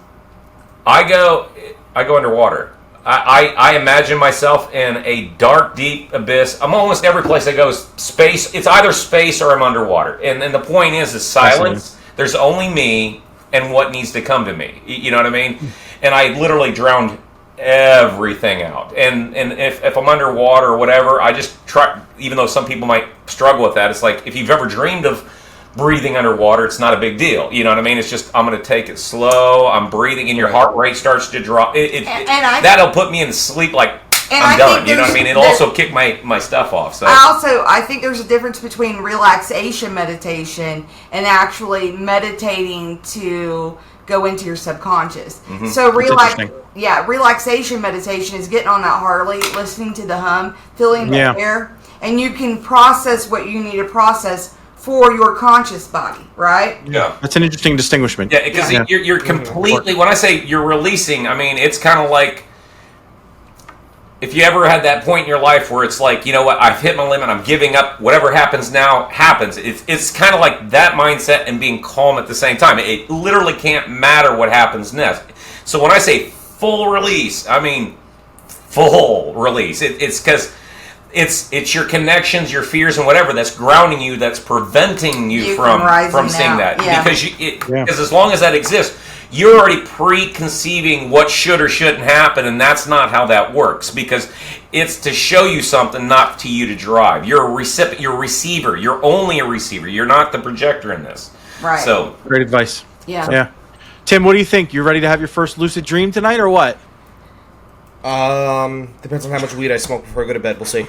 I go underwater. I imagine myself in a dark, deep abyss. I'm almost every place I go is space. It's either space or I'm underwater. And the point is silence. There's only me and what needs to come to me. You know what I mean? And I literally drowned everything out. And if I'm underwater or whatever, I just try, even though some people might struggle with that, it's like if you've ever dreamed of breathing underwater, it's not a big deal. You know what I mean? It's just, I'm going to take it slow. I'm breathing and your heart rate starts to drop. That'll put me in sleep like I'm done. You know what I mean? It'll also kick my stuff off. So I think there's a difference between relaxation meditation and actually meditating to go into your subconscious. Mm-hmm. So relaxation meditation is getting on that Harley, listening to the hum, feeling the air, and you can process what you need to process for your conscious body, right? Yeah. That's an interesting distinguishment. Yeah, because you're completely, when I say you're releasing, I mean, it's kind of like, if you ever had that point in your life where it's like, you know what, I've hit my limit, I'm giving up, whatever happens now, happens. It's kind of like that mindset and being calm at the same time. It literally can't matter what happens next. So when I say full release, I mean full release. It's because it's your connections, your fears, and whatever that's grounding you, that's preventing you from seeing that. Yeah. Because as long as that exists, you're already preconceiving what should or shouldn't happen, and that's not how that works. Because it's to show you something, not to you to drive. You're a recipient. You're a receiver. You're only a receiver. You're not the projector in this. Right. So Great advice. Yeah. Tim, what do you think? You ready to have your first lucid dream tonight, or what? Depends on how much weed I smoke before I go to bed. We'll see.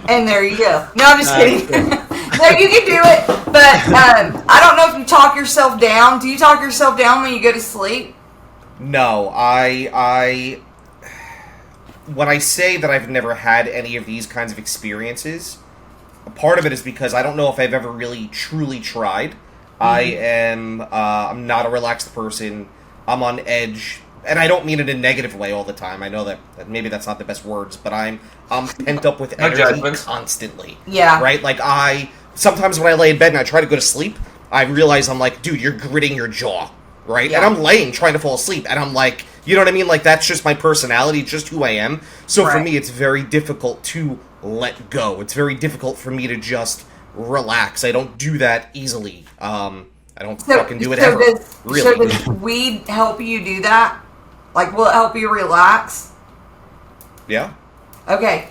And there you go. No, I'm just kidding. No, you can do it. But I don't know if you talk yourself down. Do you talk yourself down when you go to sleep? No, when I say that I've never had any of these kinds of experiences, a part of it is because I don't know if I've ever really truly tried. Mm-hmm. I'm not a relaxed person. I'm on edge. And I don't mean it in a negative way all the time. I know that maybe that's not the best words, but I'm pent up with energy constantly. Yeah. Right? Like sometimes when I lay in bed and I try to go to sleep, I realize I'm like, dude, you're gritting your jaw. Right? Yeah. And I'm laying trying to fall asleep. And I'm like, you know what I mean? Like, that's just my personality, just who I am. So for me, it's very difficult to let go. It's very difficult for me to just relax. I don't do that easily. I don't fucking do it ever. Really. So does weed help you do that? Like, will it help you relax? Yeah. Okay.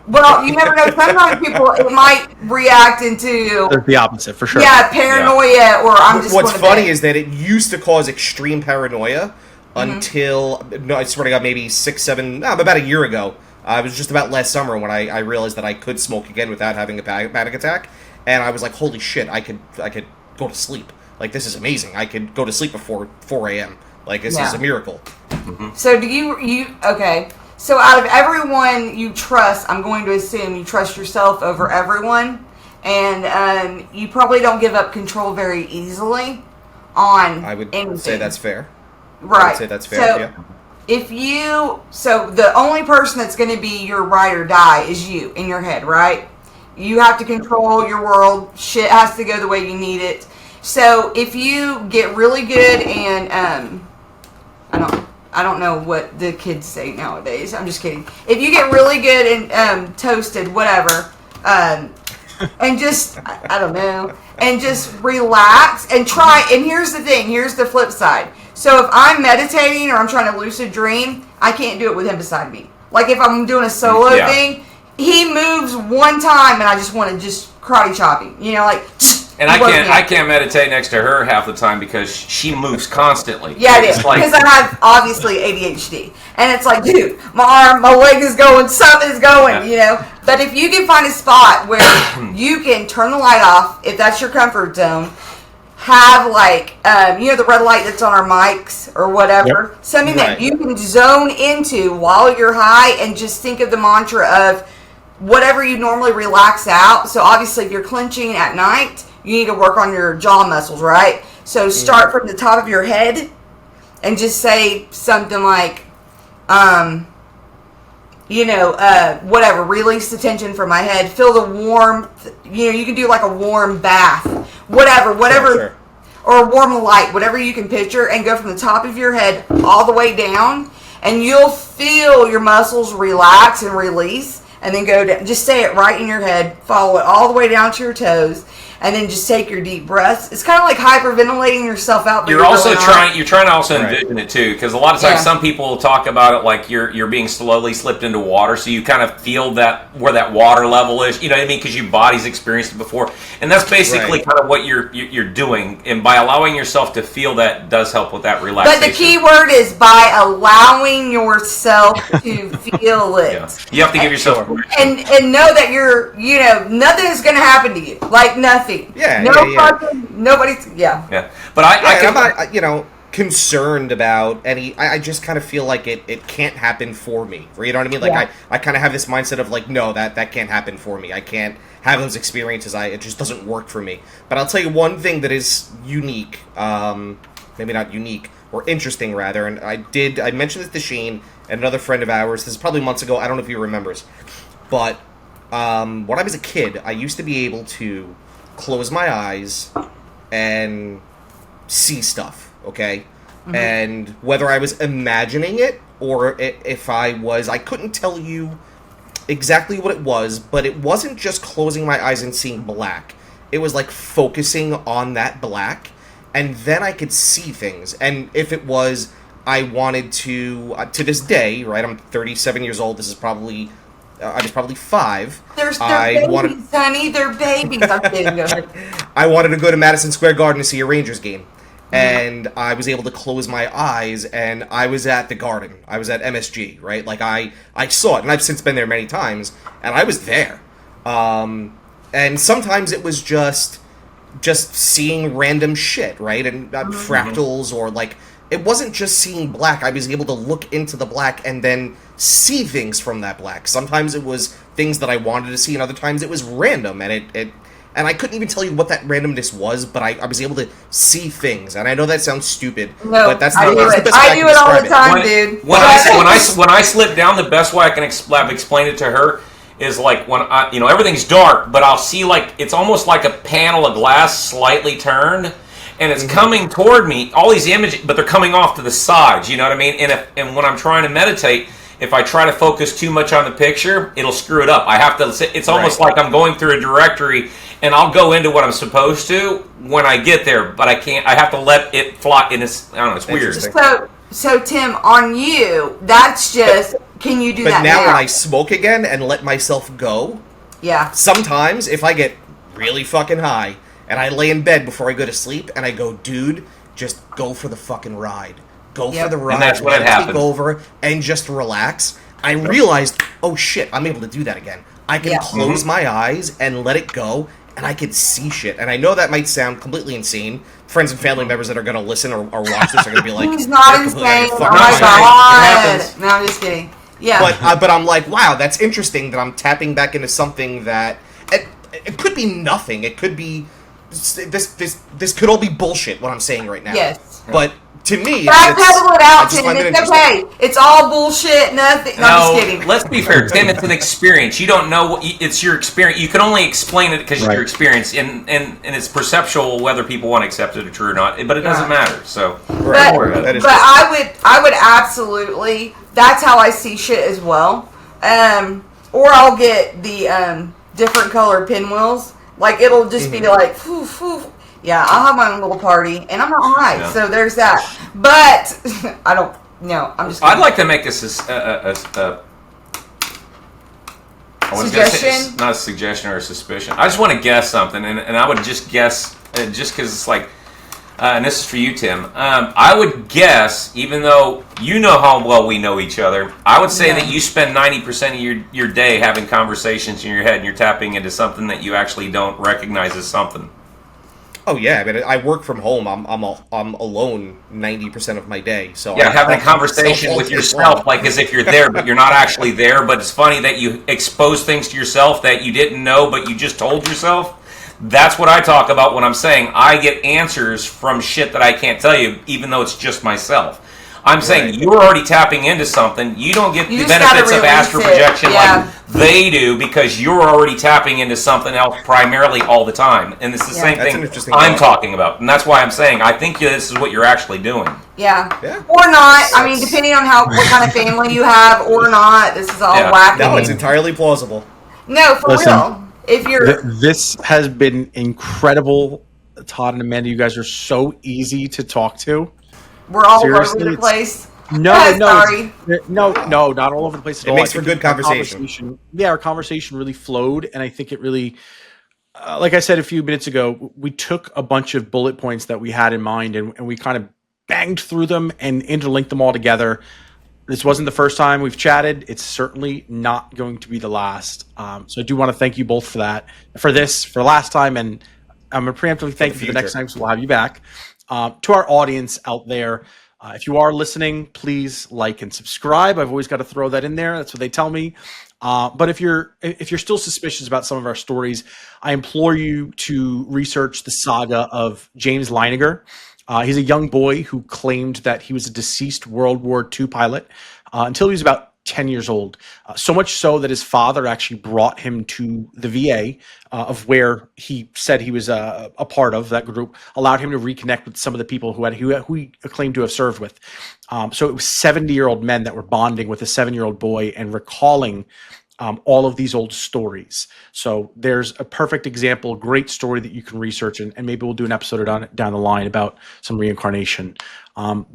Well, you never know. Sometimes people, it might react into... There's the opposite, for sure. Yeah, paranoia, or I'm just... What's funny is that it used to cause extreme paranoia until, no, I swear to God, maybe about a year ago. It was just about last summer when I realized that I could smoke again without having a panic attack. And I was like, holy shit, I could go to sleep. Like, this is amazing. I could go to sleep before 4 a.m. Like, this is a miracle. Mm-hmm. So do you okay. So out of everyone you trust, I'm going to assume you trust yourself over everyone. And you probably don't give up control very easily on I would anything. say that's fair. Right. I would say that's fair, so So the only person that's going to be your ride or die is you, in your head, right? You have to control your world. Shit has to go the way you need it. So if you get really good and I don't know what the kids say nowadays. I'm just kidding. If you get really good and toasted, whatever, and just I don't know, and just relax and try. And here's the thing. Here's the flip side. So if I'm meditating or I'm trying to lucid dream, I can't do it with him beside me. Like if I'm doing a solo thing, he moves one time and I just want to just karate chop him. You know, like. And I can't meditate next to her half the time because she moves constantly. Yeah, it is. Because I have, obviously, ADHD. And it's like, dude, my arm, my leg is going, something's going, you know. But if you can find a spot where you can turn the light off, if that's your comfort zone, have, like, the red light that's on our mics or whatever, something that you can zone into while you're high and just think of the mantra of whatever you normally relax out. So, obviously, if you're clenching at night, you need to work on your jaw muscles, right? So start from the top of your head and just say something like, whatever, release the tension from my head, feel the warmth, you can do like a warm bath, whatever, Sure. or a warm light, whatever you can picture, and go from the top of your head all the way down, and you'll feel your muscles relax and release, and then go down. Just say it right in your head, follow it all the way down to your toes, and then just take your deep breaths. It's kind of like hyperventilating yourself out. You're trying to also envision it too, because a lot of times some people will talk about it like you're being slowly slipped into water, so you kind of feel that where that water level is. You know what I mean? Because your body's experienced it before, and that's basically kind of what you're doing. And by allowing yourself to feel that does help with that relaxation. But the key word is by allowing yourself to feel it. Yeah. You have to give yourself and know that nothing is going to happen to you, like nothing. Nobody's. Yeah. But I'm not, concerned about any. I just kind of feel like it can't happen for me. You know what I mean? Like I kind of have this mindset of like, no, that can't happen for me. I can't have those experiences. It just doesn't work for me. But I'll tell you one thing that is unique. Maybe not unique, or interesting rather. And I mentioned this to Shane and another friend of ours. This is probably months ago. I don't know if he remembers, but when I was a kid, I used to be able to close my eyes and see stuff, okay? Mm-hmm. And whether I was imagining it or if I couldn't tell you exactly what it was, but it wasn't just closing my eyes and seeing black. It was like focusing on that black, and then I could see things. And if it was, I wanted to this day, right, I'm 37 years old, this is probably... I was probably 5. They're babies, honey. They're babies. I'm kidding. Go ahead. I wanted to go to Madison Square Garden to see a Rangers game. And I was able to close my eyes, and I was at the Garden. I was at MSG, right? Like, I saw it, and I've since been there many times, and I was there. And sometimes it was just seeing random shit, right? And fractals, or, like, it wasn't just seeing black. I was able to look into the black and then see things from that black. Sometimes it was things that I wanted to see, and other times it was random, and and I couldn't even tell you what that randomness was, but I was able to see things. And I know that sounds stupid, but that's the best way I do it all the time, dude. When I slip down, the best way I can explain it to her is like when everything's dark, but I'll see like it's almost like a panel of glass slightly turned. And it's coming toward me, all these images, but they're coming off to the sides, you know what I mean? And when I'm trying to meditate, if I try to focus too much on the picture, it'll screw it up. I have to, it's almost like I'm going through a directory, and I'll go into what I'm supposed to when I get there, but I can't, I have to let it fly, and it's, I don't know, it's weird. So Tim, on you, that's just, can you do that now? But now when I smoke again and let myself go, sometimes if I get really fucking high, and I lay in bed before I go to sleep, and I go, dude, just go for the fucking ride. Go for the ride. And that's what happened. Take over and just relax. I realized, oh shit, I'm able to do that again. I can close my eyes and let it go, and I can see shit. And I know that might sound completely insane. Friends and family members that are going to listen or watch this are going to be like, he's not insane. Oh my god. No, I'm just kidding. Yeah. But I'm like, wow, that's interesting that I'm tapping back into something that... It could be nothing. It could be... This could all be bullshit, what I'm saying right now. Yes. But to me, backpedal it out, Tim. It's okay. It's all bullshit, nothing. No, I'm just kidding. Let's be fair, Tim. It's an experience. You don't know. It's your experience. You can only explain it because of your experience, and it's perceptual whether people want to accept it or true or not. But it doesn't matter. So, but I would absolutely. That's how I see shit as well. Or I'll get the different colored pinwheels. Like, it'll just be like, poof, poof. Yeah, I'll have my own little party, and I'm not high, so there's that. But, I don't, I'm just kidding. I'd like to make a suggestion? Not a suggestion or a suspicion. I just want to guess something, and I would just guess, just because it's like, and this is for you, Tim. I would guess, even though you know how well we know each other, I would say that you spend 90% of your day having conversations in your head, and you're tapping into something that you actually don't recognize as something. Oh yeah, I mean, I work from home. I'm alone 90% of my day. So having a conversation with yourself, like as if you're there, but you're not actually there. But it's funny that you expose things to yourself that you didn't know, but you just told yourself. That's what I talk about when I'm saying I get answers from shit that I can't tell you, even though it's just myself. I'm saying you're already tapping into something. You don't get You the just benefits gotta of astral release it. projection Yeah. like they do because you're already tapping into something else primarily all the time. And it's the same That's thing an interesting I'm thought. talking about. And that's why I'm saying I think this is what you're actually doing. Yeah. Yeah. Or not. I mean, depending on what kind of family you have or not, this is all Yeah. wacky. No, it's entirely plausible. No, for Listen, real. If you're This has been incredible. Todd and Amanda, you guys are so easy to talk to. we're all Seriously, over the it's- place. No, Sorry. no, not all over the place at It all. makes I for think good our conversation. Yeah, our conversation really flowed, and I think it really, like I said a few minutes ago, we took a bunch of bullet points that we had in mind, and we kind of banged through them and interlinked them all together. This wasn't the first time we've chatted. It's certainly not going to be the last. So I do want to thank you both for that, for last time, and I'm going to preemptively thank you for the next future. time, so we'll have you back. To our audience out there, if you are listening, please like and subscribe. I've always got to throw that in there. That's what they tell me. But if you're still suspicious about some of our stories, I implore you to research the saga of James Leininger. He's a young boy who claimed that he was a deceased World War II pilot until he was about 10 years old. So much so that his father actually brought him to the VA, of where he said he was a part of that group, allowed him to reconnect with some of the people who he claimed to have served with. So it was 70-year-old men that were bonding with a 7-year-old boy and recalling all of these old stories. So there's a perfect example, great story that you can research, and maybe we'll do an episode down the line about some reincarnation.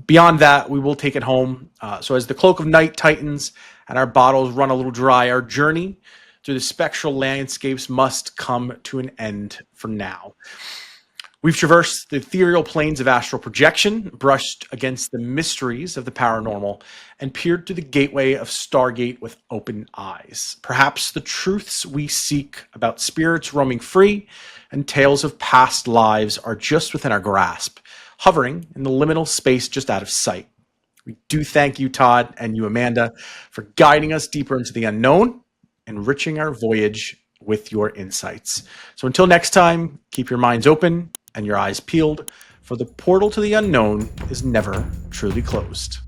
Beyond that, we will take it home. So as the cloak of night tightens and our bottles run a little dry, our journey through the spectral landscapes must come to an end for now. We've traversed the ethereal planes of astral projection, brushed against the mysteries of the paranormal, and peered through the gateway of Stargate with open eyes. Perhaps the truths we seek about spirits roaming free and tales of past lives are just within our grasp, hovering in the liminal space just out of sight. We do thank you, Todd, and you, Amanda, for guiding us deeper into the unknown, enriching our voyage with your insights. So until next time, keep your minds open and your eyes peeled, for the portal to the unknown is never truly closed.